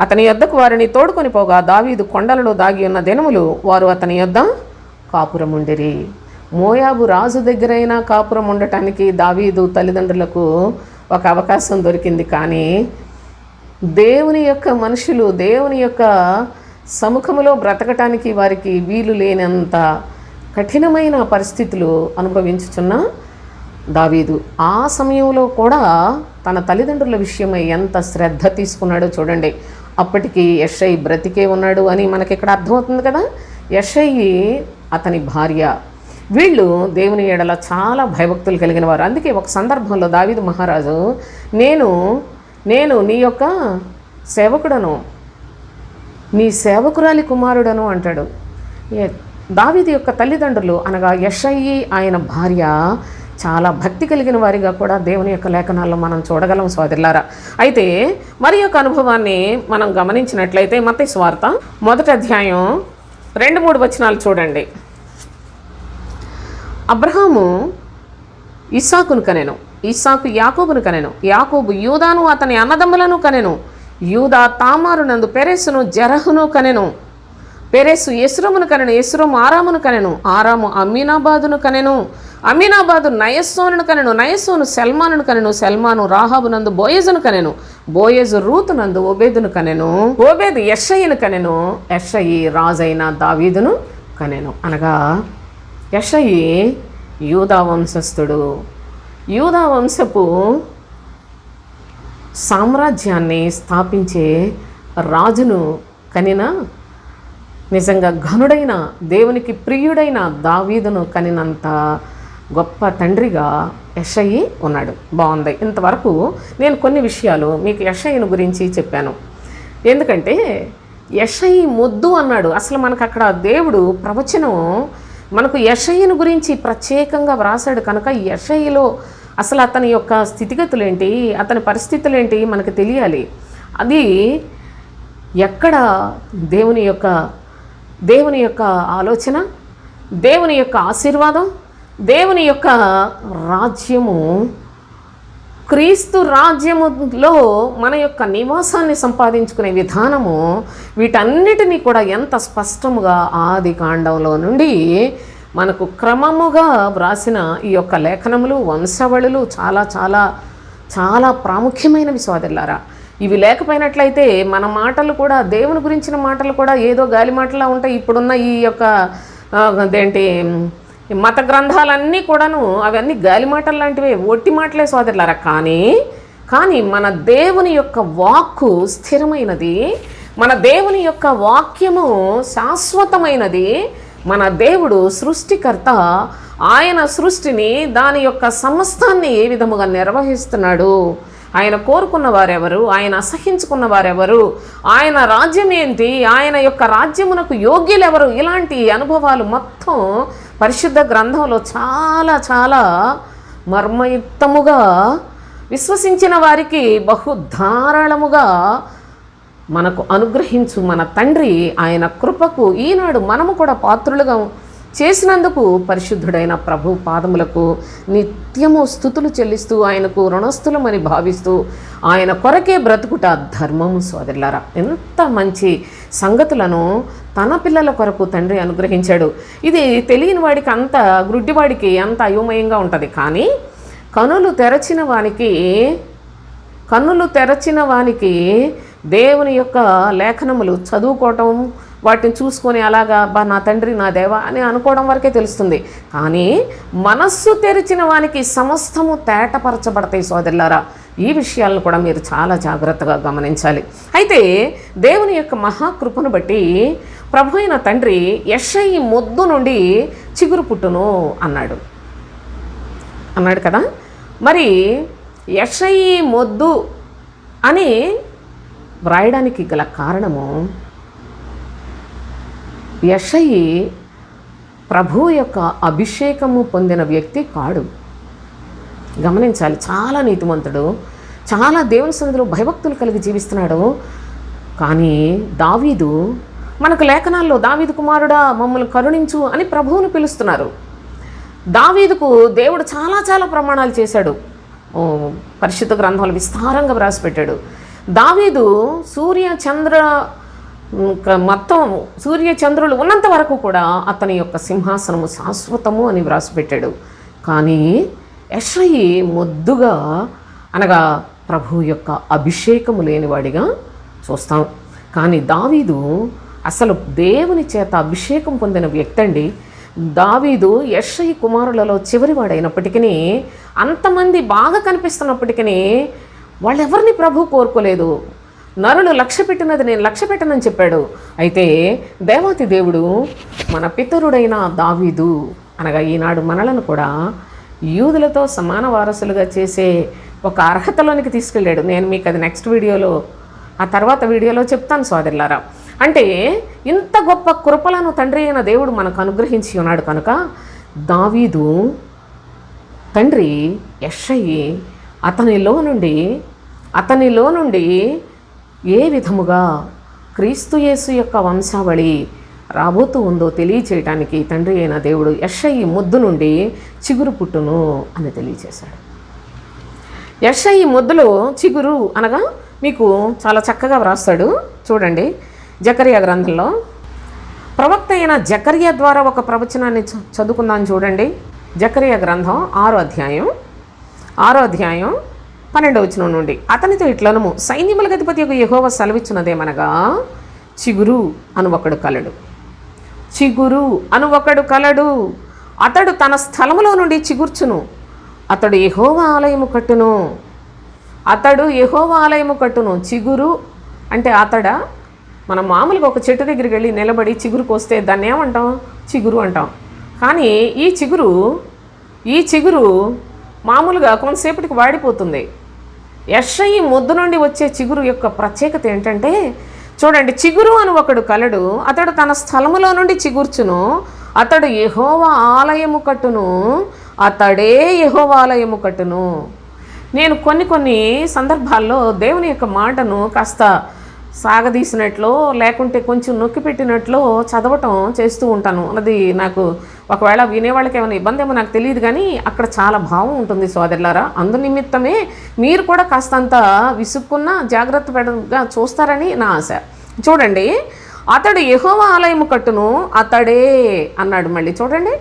A: అతని యొద్దకు వారిని తోడుకొని పోగా దావీదు కొండలలో దాగి ఉన్న దినములు వారు అతని యొద్ద కాపురం ఉండిరి. మోయాబు రాజు దగ్గరైనా కాపురం ఉండటానికి దావీదు తల్లిదండ్రులకు ఒక అవకాశం దొరికింది. కానీ దేవుని యొక్క మనుషులు దేవుని యొక్క సముఖములో బ్రతకటానికి వారికి వీలు లేనంత కఠినమైన పరిస్థితులు అనుభవించుచున్న దావీదు ఆ సమయంలో కూడా తన తల్లిదండ్రుల విషయమై ఎంత శ్రద్ధ తీసుకున్నాడో చూడండి. అప్పటికి యెషయి బ్రతికే ఉన్నాడు అని మనకి ఇక్కడ అర్థమవుతుంది కదా. యెషయి అతని భార్య, వీళ్ళు దేవుని ఎడల చాలా భయభక్తులు కలిగిన వారు. అందుకే ఒక సందర్భంలో దావీదు మహారాజు నేను నీ యొక్క సేవకుడను, నీ సేవకురాలి కుమారుడను అంటాడు. దావీదు యొక్క తల్లిదండ్రులు అనగా యెషయి ఆయన భార్య చాలా భక్తి కలిగిన వారిగా కూడా దేవుని యొక్క లేఖనాల్లో మనం చూడగలం సోదరులారా. అయితే మరి యొక్క అనుభవాన్ని మనం గమనించినట్లయితే మత్తయి సువార్త 1వ అధ్యాయం 2-3 వచనాలు చూడండి. అబ్రహాము ఇస్సాకును కనెను, ఇస్సాకు యాకోబును కనెను, యాకోబు యూదాను అతని అన్నదమ్ములను కనెను, యూదా తామారు నందు పెరెసును జరహును కనెను, పెరెసు యెస్రోమును కనెను, యెస్రోము ఆరామును కనెను, ఆరాము అమ్మీనాబాదును కనెను, అమ్మీనాబాదు నయస్సోనును కనెను, నయస్సోను సల్మానును కనెను, సల్మాను రాహాబు నందు బోయజును కనెను, బోయజు రూతు నందు ఓబేదును కనెను, ఓబేదు యెషయిను కనెను, యెషయి రాజైన దావీదును కనెను. అనగా యెషయి యూదా వంశస్థుడు. యూదా వంశపు సామ్రాజ్యాన్ని స్థాపించే రాజును కనిన నిజంగా ఘనుడైన దేవునికి ప్రియుడైన దావీదును కనినంత గొప్ప తండ్రిగా యెషయి ఉన్నాడు. బాగుంది. ఇంతవరకు నేను కొన్ని విషయాలు మీకు యెషయిని గురించి చెప్పాను. ఎందుకంటే యెషయి మొద్దు అన్నాడు. అసలు మనకు అక్కడ దేవుడు ప్రవచనం మనకు యెషయిని గురించి ప్రత్యేకంగా వ్రాసాడు. కనుక యెషయిలో అసలు అతని యొక్క స్థితిగతులేంటి, అతని పరిస్థితులేంటి మనకు తెలియాలి. అది ఎక్కడ దేవుని యొక్క ఆలోచన, దేవుని యొక్క ఆశీర్వాదం, దేవుని యొక్క రాజ్యము, క్రీస్తు రాజ్యములో మన యొక్క నివాసాన్ని సంపాదించుకునే విధానము, వీటన్నిటినీ కూడా ఎంత స్పష్టముగా ఆది కాండంలో నుండి మనకు క్రమముగా వ్రాసిన ఈ యొక్క లేఖనములు వంశావళులు చాలా చాలా చాలా ప్రాముఖ్యమైనవి సోదరులారా. ఇవి లేకపోయినట్లయితే మన మాటలు కూడా, దేవుని గురించిన మాటలు కూడా ఏదో గాలి మాటలా ఉంటాయి. ఇప్పుడున్న ఈ యొక్క అదేంటి మత గ్రంథాలన్నీ కూడాను అవన్నీ గాలి మాటలు లాంటివే, ఒట్టి మాటలే సోదరులారా. కానీ మన దేవుని యొక్క వాక్కు స్థిరమైనది, మన దేవుని యొక్క వాక్యము శాశ్వతమైనది. మన దేవుడు సృష్టికర్త. ఆయన సృష్టిని, దాని యొక్క సమస్తాన్ని ఏ విధముగా నిర్వహిస్తున్నాడు, ఆయన కోరుకున్న వారెవరు, ఆయన అసహించుకున్న వారెవరు, ఆయన రాజ్యం ఏంటి, ఆయన యొక్క రాజ్యమునకు యోగ్యులెవరు, ఇలాంటి అనుభవాలు మొత్తం పరిశుద్ధ గ్రంథంలో చాలా చాలా మర్మయుక్తముగా విశ్వసించిన వారికి బహు ధారాళముగా మనకు అనుగ్రహించు మన తండ్రి ఆయన కృపకు ఈనాడు మనము కూడా పాత్రులుగా చేసినందుకు పరిశుద్ధుడైన ప్రభు పాదములకు నిత్యము స్తుతులు చెల్లిస్తూ ఆయనకు రుణస్థులమని భావిస్తూ ఆయన కొరకే బ్రతుకుట ధర్మము సోదరులారా. ఎంత మంచి సంగతులను తన పిల్లల కొరకు తండ్రి అనుగ్రహించాడు. ఇది తెలియని వాడికి, అంత గ్రుడ్డివాడికి అంత అయోమయంగా ఉంటుంది. కానీ కన్నులు తెరచిన వానికి దేవుని యొక్క లేఖనములు చదువుకోవటం, వాటిని చూసుకొని అలాగా నా తండ్రి నా దేవా అని అనుకోవడం వరకే తెలుస్తుంది. కానీ మనస్సు తెరిచిన వానికి సమస్తము తేటపరచబడతాయి సోదరులారా. ఈ విషయాలను కూడా మీరు చాలా జాగ్రత్తగా గమనించాలి. అయితే దేవుని యొక్క మహాకృపను బట్టి ప్రభు అయిన తండ్రి యెషయి మొద్దు నుండి చిగురు పుట్టును అన్నాడు కదా. మరి యెషయి మొద్దు అని వ్రాయడానికి గల కారణము, యెషయి ప్రభు యొక్క అభిషేకము పొందిన వ్యక్తి కాడు. గమనించాలి. చాలా నీతిమంతుడు, చాలా దేవుని సన్నిధిలో భయభక్తులు కలిగి జీవిస్తున్నాడు. కానీ దావీదు, మనకు లేఖనాల్లో దావీదు కుమారుడా మమ్మల్ని కరుణించు అని ప్రభువును పిలుస్తున్నారు. దావీదుకు దేవుడు చాలా చాలా ప్రమాణాలు చేశాడు. పరిశుద్ధ గ్రంథాలు విస్తారంగా వ్రాసిపెట్టాడు. దావీదు సూర్య చంద్రులు ఉన్నంత వరకు కూడా అతని యొక్క సింహాసనము శాశ్వతము అని వ్రాసిపెట్టాడు. కానీ యెషయి మొద్దుగా అనగా ప్రభు యొక్క అభిషేకము లేనివాడిగా చూస్తాం. కానీ దావీదు అసలు దేవుని చేత అభిషేకం పొందిన వ్యక్తి అండి. దావీదు యెషయి కుమారులలో చివరివాడైనప్పటికీ, అంతమంది బాగా కనిపిస్తున్నప్పటికీ వాళ్ళెవరిని ప్రభు కోరుకోలేదు. నరులు లక్ష్య పెట్టినది నేను లక్ష్య పెట్టనని చెప్పాడు. అయితే దేవాతి దేవుడు మన పితరుడైన దావీదు అనగా ఈనాడు మనలను కూడా యూదులతో సమాన వారసులుగా చేసే ఒక అర్హతలోనికి తీసుకెళ్ళాడు. నేను మీకు అది నెక్స్ట్ వీడియోలో, ఆ తర్వాత వీడియోలో చెప్తాను సోదరులారా. అంటే ఇంత గొప్ప కృపలను తండ్రి అయిన దేవుడు మనకు అనుగ్రహించి ఉన్నాడు కనుక దావీదు తండ్రి యెషయి అతనిలో నుండి ఏ విధముగా క్రీస్తు యేసు యొక్క వంశావళి రాబోతూ ఉందో తెలియచేయటానికి తండ్రి అయిన దేవుడు యెషయి మొద్దు నుండి చిగురు పుట్టును అని తెలియచేశాడు. యెషయి మొద్దులో చిగురు అనగా మీకు చాలా చక్కగా వ్రాస్తాడు. చూడండి, జకర్యా గ్రంథంలో ప్రవక్త అయిన జకర్యా ద్వారా ఒక ప్రవచనాన్ని చదువుకుందాం. చూడండి, జకర్యా గ్రంథం 6వ అధ్యాయం 12వ వచనం నుండి. అతనితో ఇట్లనము, సైన్యములకు అధిపతి యెహోవా సెలవిచ్చినదేమనగా, చిగురు అను ఒకడు కలడు, అతడు తన స్థలములో నుండి చిగుర్చును, అతడు యెహోవా ఆలయము కట్టును. చిగురు అంటే అతడ. మనం మామూలుగా ఒక చెట్టు దగ్గరికి వెళ్ళి నిలబడి చిగురుకు వస్తే దాన్ని ఏమంటాం? చిగురు అంటాం. కానీ ఈ చిగురు మామూలుగా కొంతసేపటికి వాడిపోతుంది. యెషయి మొద్దు నుండి వచ్చే చిగురు యొక్క ప్రత్యేకత ఏంటంటే, చూడండి, చిగురు అని ఒకడు కలడు, అతడు తన స్థలములో నుండి చిగుర్చును, అతడు యెహోవా ఆలయము కట్టును. నేను కొన్ని సందర్భాల్లో దేవుని యొక్క మాటను కాస్త సాగదీసినట్లో లేకుంటే కొంచెం నొక్కి పెట్టినట్లో చదవటం చేస్తూ ఉంటాను. అది నాకు ఒకవేళ వినేవాళ్ళకి ఏమైనా ఇబ్బంది ఏమో నాకు తెలియదు, కానీ అక్కడ చాలా భావం ఉంటుంది సోదరులారా. అందు నిమిత్తమే మీరు కూడా కాస్తంత విసుక్కున్నా జాగ్రత్తగా చూస్తారని నా ఆశ. చూడండి, అతడు యెహోవా ఆలయము కట్టును, అతడే అన్నాడు. మళ్ళీ చూడండి,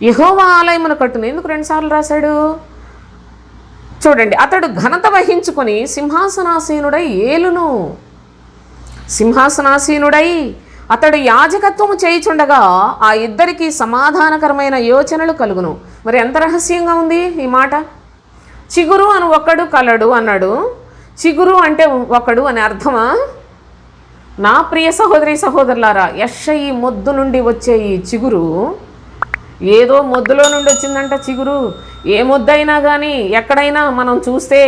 A: యెహోవా ఆలయమును కట్టును. ఎందుకు 2 సార్లు రాశాడు? చూడండి, అతడు ఘనత వహించుకొని సింహాసనాసీనుడై ఏలును. సింహాసనాసీనుడై అతడు యాజకత్వము చేయుచుండగా ఆ ఇద్దరికి సమాధానకరమైన యోచనలు కలుగును. మరి ఎంత రహస్యంగా ఉంది ఈ మాట. చిగురు అని ఒకడు కలడు అన్నాడు. చిగురు అంటే ఒకడు అని అర్థమా? నా ప్రియ సహోదరి సహోదరులారా, యెషయి మొద్దు నుండి వచ్చే ఈ చిగురు ఏదో మొద్దులో నుండి వచ్చిందంట చిగురు. ఏ మొద్దైనా కానీ ఎక్కడైనా మనం చూస్తే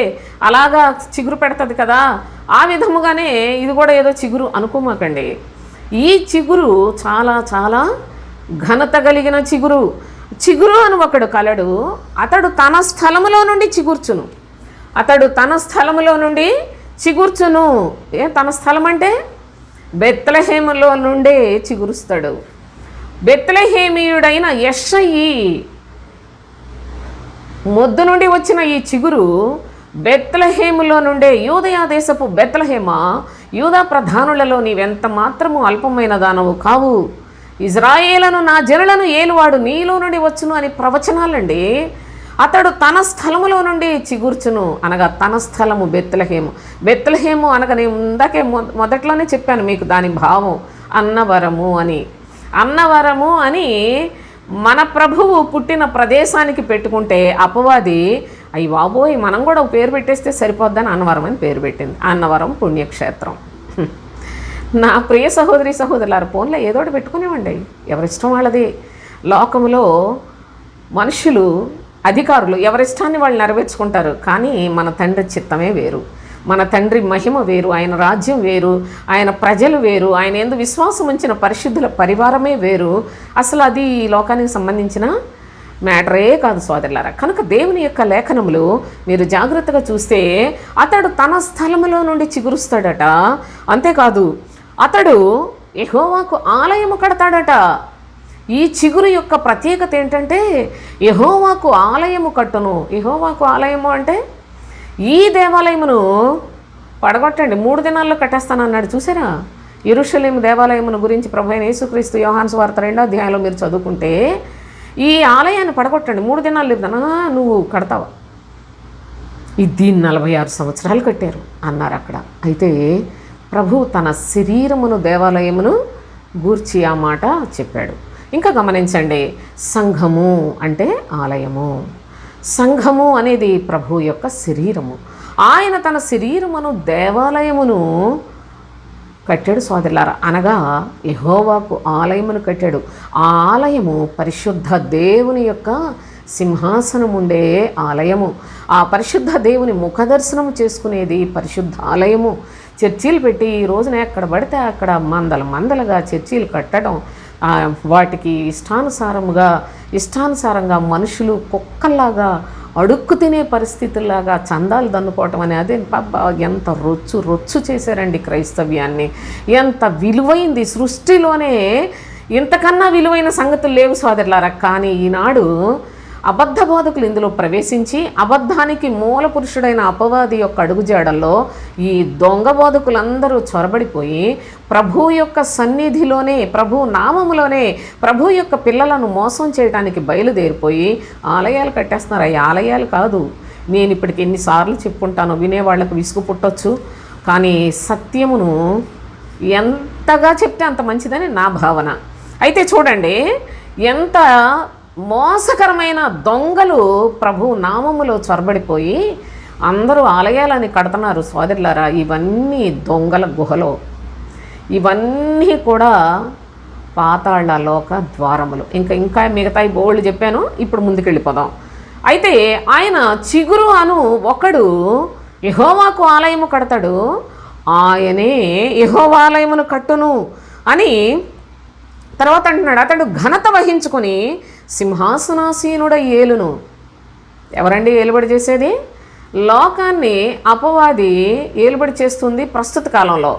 A: అలాగా చిగురు పెడుతుంది కదా, ఆ విధముగానే ఇది కూడా ఏదో చిగురు అనుకోమాకండి. ఈ చిగురు చాలా చాలా ఘనత కలిగిన చిగురు. చిగురు అని ఒకడు కలడు, అతడు తన స్థలములో నుండి చిగుర్చును. అతడు తన స్థలములో నుండి చిగుర్చును. తన స్థలం అంటే బెత్లెహేములో నుండే చిగురుస్తాడు. బెత్లెహేమీయుడైన యెషయి మొద్దు నుండి వచ్చిన ఈ చిగురు బెత్లెహేములో నుండే, యూదయా దేశపు బెత్లెహేమా, యూదా ప్రధానులలో నీవెంత మాత్రము అల్పమైన దానవు కావు. ఇజ్రాయేలను నా జనులను ఏలువాడు నీలో నుండి వచ్చును అని ప్రవచనాలండి. అతడు తన స్థలములో నుండి చిగుర్చును అనగా తన స్థలము బెత్లెహేము. బెత్లెహేము అనగా నేను ఇందాకే మొదట్లోనే చెప్పాను మీకు దాని భావం అన్నవరము అని. అన్నవరము అని మన ప్రభువు పుట్టిన ప్రదేశానికి పెట్టుకుంటే అపవాది అయ్యి బాబోయ్ మనం కూడా ఒక పేరు పెట్టేస్తే సరిపోద్దని అన్నవరం అని పేరు పెట్టింది. అన్నవరం పుణ్యక్షేత్రం. నా ప్రియ సహోదరి సహోదరులారు, ఫోన్లో ఏదోటి పెట్టుకునేవండి, ఎవరిష్టం వాళ్ళది. లోకములో మనుషులు అధికారులు ఎవరిష్టాన్ని వాళ్ళు నెరవేర్చుకుంటారు. కానీ మన తండ్రి చిత్తమే వేరు, మన తండ్రి మహిమ వేరు, ఆయన రాజ్యం వేరు, ఆయన ప్రజలు వేరు, ఆయన యందు విశ్వాసం ఉంచిన పరిశుద్ధుల పరివారమే వేరు. అసలు అది ఈ లోకానికి సంబంధించిన మ్యాటరే కాదు సోదరులారా. కనుక దేవుని యొక్క లేఖనములు మీరు జాగ్రత్తగా చూస్తే అతడు తన స్థలములో నుండి చిగురుస్తాడట. అంతేకాదు అతడు యెహోవాకు ఆలయము కడతాడట. ఈ చిగురు యొక్క ప్రత్యేకత ఏంటంటే యెహోవాకు ఆలయము కట్టును. యెహోవాకు ఆలయము అంటే ఈ దేవాలయమును పడగొట్టండి 3 దినాల్లో కట్టేస్తానన్నాడు. చూసారా? యెరూషలేము దేవాలయమును గురించి ప్రభువైన యేసుక్రీస్తు యోహాను సువార్త 2వ అధ్యాయంలో మీరు చదువుకుంటే ఈ ఆలయాన్ని పడగొట్టండి 3 దినాలు లేదనా నువ్వు కడతావా? ఇది 46 సంవత్సరాలు కట్టారు అన్నారు అక్కడ. అయితే ప్రభు తన శరీరమును దేవాలయమును గూర్చి ఆ మాట చెప్పాడు. ఇంకా గమనించండి, సంఘము అంటే ఆలయము. సంఘము అనేది ప్రభు యొక్క శరీరము. ఆయన తన శరీరమును దేవాలయమును కట్టాడు సోదరులారా. అనగా యెహోవాకు ఆలయమును కట్టాడు. ఆ ఆలయము పరిశుద్ధ దేవుని యొక్క సింహాసనం ఉండే ఆలయము. ఆ పరిశుద్ధ దేవుని ముఖదర్శనం చేసుకునేది పరిశుద్ధ ఆలయము. చర్చీలు పెట్టి ఈ రోజున ఎక్కడ పడితే అక్కడ మందలుగా చర్చీలు కట్టడం, వాటికి ఇష్టానుసారంగా మనుషులు కుక్కల్లాగా అడుక్కు తినే పరిస్థితుల్లాగా చందాలు దన్నుకోవటం అని అదే ఎంత రొచ్చు చేశారండి క్రైస్తవ్యాన్ని. ఎంత విలువైంది, సృష్టిలోనే ఇంతకన్నా విలువైన సంగతులు లేవు సోదరులారా. కానీ ఈనాడు అబద్ధ బోధకులు ఇందులో ప్రవేశించి అబద్ధానికి మూల పురుషుడైన అపవాది యొక్క అడుగుజాడల్లో ఈ దొంగ బోధకులందరూ చొరబడిపోయి ప్రభు యొక్క సన్నిధిలోనే, ప్రభు నామములోనే ప్రభు యొక్క పిల్లలను మోసం చేయడానికి బయలుదేరిపోయి ఆలయాలు కట్టేస్తున్నారు. అవి ఆలయాలు కాదు. నేను ఇప్పటికి ఎన్నిసార్లు చెప్పుకుంటాను, వినేవాళ్లకు విసుగు పుట్టొచ్చు. కానీ సత్యమును ఎంతగా చెప్తే అంత మంచిదని నా భావన. అయితే చూడండి, ఎంత మోసకరమైన దొంగలు ప్రభు నామములో చొరబడిపోయి అందరూ ఆలయాలని కడుతున్నారు సోదరులారా. ఇవన్నీ దొంగల గుహలో, ఇవన్నీ కూడా పాతాళ లోక ద్వారములు. ఇంకా మిగతాయి బోళ్ళు చెప్పాను, ఇప్పుడు ముందుకెళ్ళిపోదాం. అయితే ఆయన చిగురు అను ఒకడు యెహోవాకు ఆలయము కడతాడు, ఆయనే యెహోవా ఆలయమును కట్టును అని తర్వాత అంటున్నాడు. అతడు ఘనత వహించుకొని సింహాసనాసీనుడై ఏలును. ఎవరండి ఏలుబడి చేసేది? లోకాన్ని అపవాది ఏలుబడి చేస్తుంది ప్రస్తుత కాలంలో.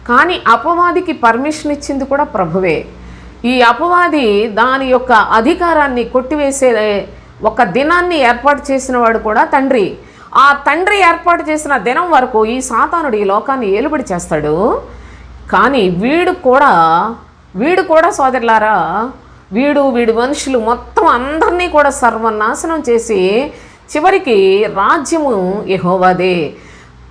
A: కానీ అపవాదికి పర్మిషన్ ఇచ్చింది కూడా ప్రభువే. ఈ అపవాది దాని యొక్క అధికారాన్ని కొట్టివేసే ఒక దినాన్ని ఏర్పాటు చేసిన వాడు కూడా తండ్రి. ఆ తండ్రి ఏర్పాటు చేసిన దినం వరకు ఈ సాతానుడు ఈ లోకాన్ని ఏలుబడి చేస్తాడు. కానీ వీడు కూడా సోదరులారా, వీడి మనుషులు మొత్తం అందరినీ కూడా సర్వనాశనం చేసి చివరికి రాజ్యము యెహోవాదే.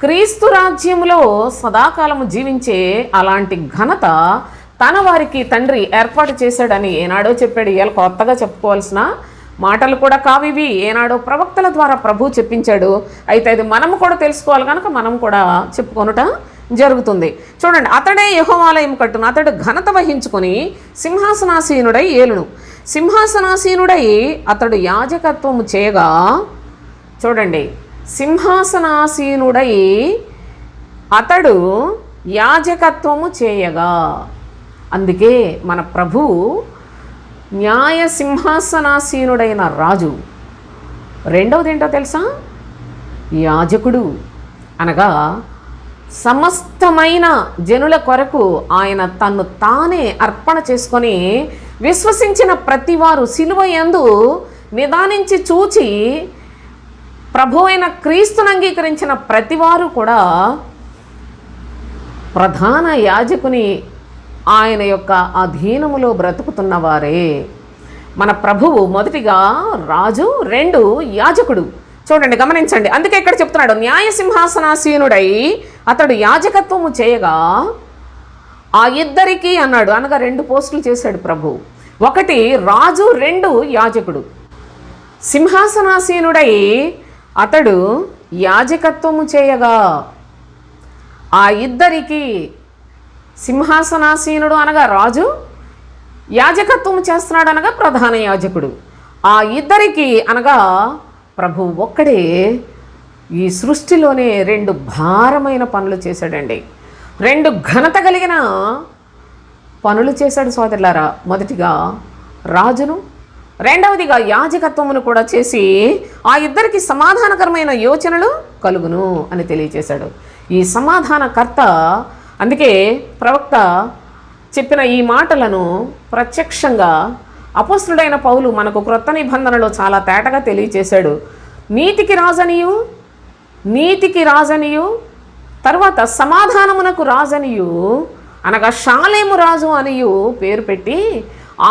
A: క్రీస్తు రాజ్యములో సదాకాలము జీవించే అలాంటి ఘనత తన వారికి తండ్రి ఏర్పాటు చేశాడని ఏనాడో చెప్పాడు. ఇవాళ కొత్తగా చెప్పుకోవాల్సిన మాటలు కూడా కావివి. ఏనాడో ప్రవక్తల ద్వారా ప్రభు చెప్పించాడు. అయితే అది మనము కూడా తెలుసుకోవాలి కనుక మనం కూడా చెప్పుకొనుట జరుగుతుంది. చూడండి, అతడే యెహోవాలయం కట్టును, అతడు ఘనత వహించుకొని సింహాసనాసీనుడై ఏలును. సింహాసనాసీనుడై అతడు యాజకత్వము చేయగా, చూడండి, సింహాసనాసీనుడై అతడు యాజకత్వము చేయగా. అందుకే మన ప్రభు న్యాయ సింహాసనాసీనుడైన రాజు. రెండవది ఏంటో తెలుసా? యాజకుడు. అనగా సమస్తమైన జనుల కొరకు ఆయన తన్ను తానే అర్పణ చేసుకొని విశ్వసించిన ప్రతివారు సిలువ యందు నిదానించి చూచి ప్రభు అయిన క్రీస్తును అంగీకరించిన ప్రతివారు కూడా ప్రధాన యాజకుని ఆయన యొక్క అధీనములో బ్రతుకుతున్నవారే. మన ప్రభువు మొదటిగా రాజు, రెండు యాజకుడు. చూడండి, గమనించండి. అందుకే ఇక్కడ చెప్తున్నాడు, న్యాయ సింహాసనాసీనుడై అతడు యాజకత్వము చేయగా ఆ ఇద్దరికి అన్నాడు. అనగా రెండు పోస్టులు చేశాడు ప్రభు. ఒకటి రాజు, రెండు యాజకుడు. సింహాసనాసీనుడై అతడు యాజకత్వము చేయగా ఆ ఇద్దరికి, సింహాసనాసీనుడు అనగా రాజు, యాజకత్వము చేస్తున్నాడు అనగా ప్రధాన యాజకుడు. ఆ ఇద్దరికి అనగా ప్రభు ఒక్కడే ఈ సృష్టిలోనే రెండు భారమైన పనులు చేశాడండి. రెండు ఘనత కలిగిన పనులు చేశాడు సోదరులారా. మొదటిగా రాజును, రెండవదిగా యాజకత్వమును కూడా చేసి ఆ ఇద్దరికి సమాధానకరమైన యోచనలు కలుగును అని తెలియచేశాడు. ఈ సమాధానకర్త, అందుకే ప్రవక్త చెప్పిన ఈ మాటలను ప్రత్యక్షంగా అపోస్తుడైన పౌలు మనకు క్రొత్త నిబంధనలో చాలా తేటగా తెలియచేశాడు. నీతికి రాజనియు తర్వాత సమాధానమునకు రాజనియు అనగా షాలేము రాజు అనియు పేరు పెట్టి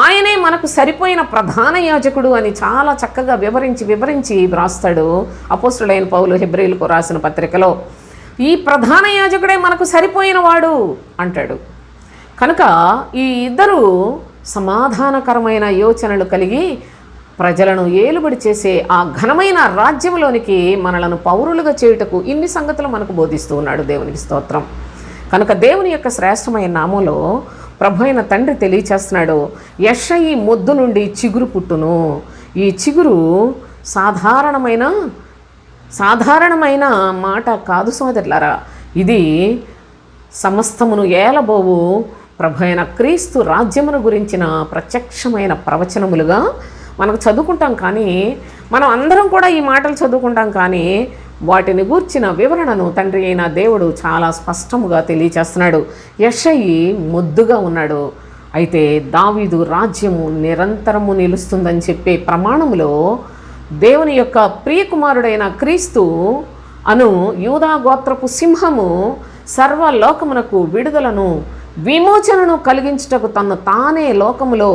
A: ఆయనే మనకు సరిపోయిన ప్రధాన యాజకుడు అని చాలా చక్కగా వివరించి వ్రాస్తాడు అపోస్తుడైన పౌలు హెబ్రీయులకు రాసిన పత్రికలో. ఈ ప్రధాన యాజకుడే మనకు సరిపోయిన వాడు అంటాడు. కనుక ఈ ఇద్దరు సమాధానకరమైన యోచనలు కలిగి ప్రజలను ఏలుబడి చేసే ఆ ఘనమైన రాజ్యంలోనికి మనలను పౌరులుగా చేయుటకు ఇన్ని సంగతులు మనకు బోధిస్తూ ఉన్నాడు. దేవునికి స్తోత్రం. కనుక దేవుని యొక్క శ్రేష్టమైన నామంలో ప్రభు అయిన తండ్రి తెలియచేస్తున్నాడు, యెషయి మొద్దు నుండి చిగురు పుట్టును. ఈ చిగురు సాధారణమైన మాట కాదు సోదరులారా. ఇది సమస్తమును ఏలబోవు ప్రభు అయిన క్రీస్తు రాజ్యమును గురించిన ప్రత్యక్షమైన ప్రవచనములుగా మనకు చదువుకుంటాం. కానీ మనం అందరం కూడా ఈ మాటలు చదువుకుంటాం, కానీ వాటిని గూర్చిన వివరణను తండ్రి అయిన దేవుడు చాలా స్పష్టముగా తెలియచేస్తున్నాడు. యెషయి మొద్దుగా ఉన్నాడు, అయితే దావీదు రాజ్యము నిరంతరము నిలుస్తుందని చెప్పే ప్రమాణములో దేవుని యొక్క ప్రియకుమారుడైన క్రీస్తు అను యూదా గోత్రపు సింహము సర్వలోకమునకు విడుదలను విమోచనను కలిగించుటకు తను తానే లోకములో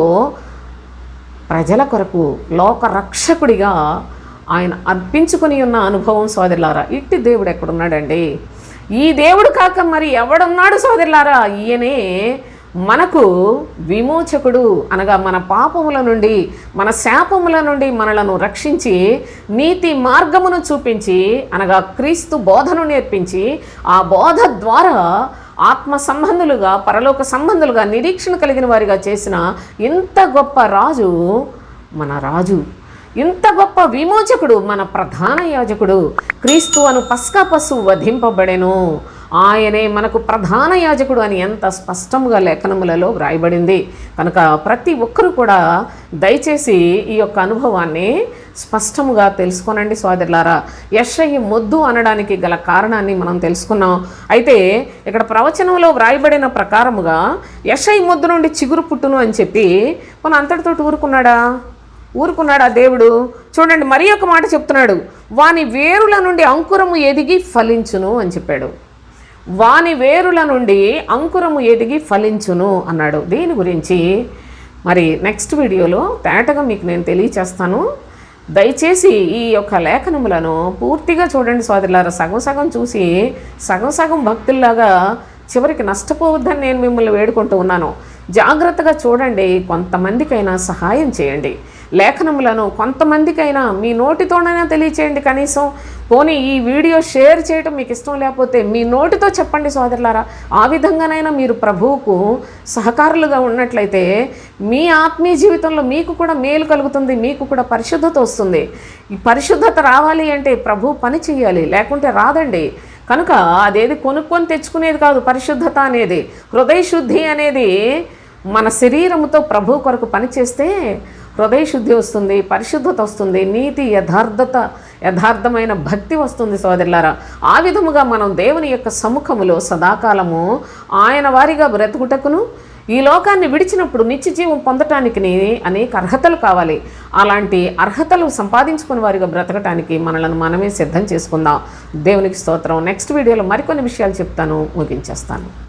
A: ప్రజల కొరకు లోకరక్షకుడిగా ఆయన అర్పించుకొని ఉన్న అనుభవం సోదరులారా. ఇట్టి దేవుడు ఎక్కడున్నాడండి? ఈ దేవుడు కాక మరి ఎవడున్నాడు సోదరులారా? ఈయనే మనకు విమోచకుడు. అనగా మన పాపముల నుండి, మన శాపముల నుండి మనలను రక్షించి నీతి మార్గమును చూపించి, అనగా క్రీస్తు బోధను నేర్పించి ఆ బోధ ద్వారా ఆత్మ సంబంధులుగా, పరలోక సంబంధులుగా, నిరీక్షణ కలిగిన వారిగా చేసిన ఇంత గొప్ప రాజు మన రాజు, ఇంత గొప్ప విమోచకుడు మన ప్రధాన యాజకుడు. క్రీస్తు అను పస్కా పశువు వధింపబడెను, ఆయనే మనకు ప్రధాన యాజకుడు అని ఎంత స్పష్టంగా లేఖనములలో వ్రాయబడింది. కనుక ప్రతి ఒక్కరూ కూడా దయచేసి ఈ యొక్క అనుభవాన్ని స్పష్టముగా తెలుసుకోనండి సోదరులారా. యెషయి మొద్దు అనడానికి గల కారణాన్ని మనం తెలుసుకున్నాం. అయితే ఇక్కడ ప్రవచనంలో వ్రాయబడిన ప్రకారముగా యెషయి మొద్దు నుండి చిగురు పుట్టును అని చెప్పి మన అంతటితోటి ఊరుకున్నాడా దేవుడు? చూడండి, మరి ఒక మాట చెప్తున్నాడు, వాని వేరుల నుండి అంకురము ఎదిగి ఫలించును అని చెప్పాడు. వాని వేరుల నుండి అంకురము ఎదిగి ఫలించును అన్నాడు. దీని గురించి మరి నెక్స్ట్ వీడియోలో తేటగా మీకు నేను తెలియచేస్తాను. దయచేసి ఈ యొక్క లేఖనములను పూర్తిగా చూడండి సోదరులారా. సగం సగం చూసి సగం సగం భక్తుల్లాగా చివరికి నష్టపోవద్దని నేను మిమ్మల్ని వేడుకుంటూ ఉన్నాను. జాగ్రత్తగా చూడండి, కొంతమందికైనా సహాయం చేయండి. లేఖనములను కొంతమందికైనా మీ నోటితోనైనా తెలియచేయండి. కనీసం పోనీ ఈ వీడియో షేర్ చేయటం మీకు ఇష్టం లేకపోతే మీ నోటితో చెప్పండి సోదరులారా. ఆ విధంగానైనా మీరు ప్రభువుకు సహకారులుగా ఉన్నట్లయితే మీ ఆత్మీయ జీవితంలో మీకు కూడా మేలు కలుగుతుంది, మీకు కూడా పరిశుద్ధత వస్తుంది. ఈ పరిశుద్ధత రావాలి అంటే ప్రభు పని చేయాలి, లేకుంటే రాదండి. కనుక అదేది కొనుక్కొని తెచ్చుకునేది కాదు పరిశుద్ధత అనేది. హృదయ శుద్ధి అనేది మన శరీరముతో ప్రభు కొరకు పనిచేస్తే హృదయ శుద్ధి వస్తుంది, పరిశుద్ధత వస్తుంది, నీతి యథార్థమైన భక్తి వస్తుంది సోదరులారా. ఆ విధముగా మనం దేవుని యొక్క సముఖములో సదాకాలము ఆయన వారిగా బ్రతుకుటకును, ఈ లోకాన్ని విడిచినప్పుడు నిత్య జీవం పొందటానికి అనేక అర్హతలు కావాలి. అలాంటి అర్హతలు సంపాదించుకుని వారిగా బ్రతకటానికి మనలను మనమే సిద్ధం చేసుకుందాం. దేవునికి స్తోత్రం. నెక్స్ట్ వీడియోలో మరికొన్ని విషయాలు చెప్తాను, ముగించేస్తాను.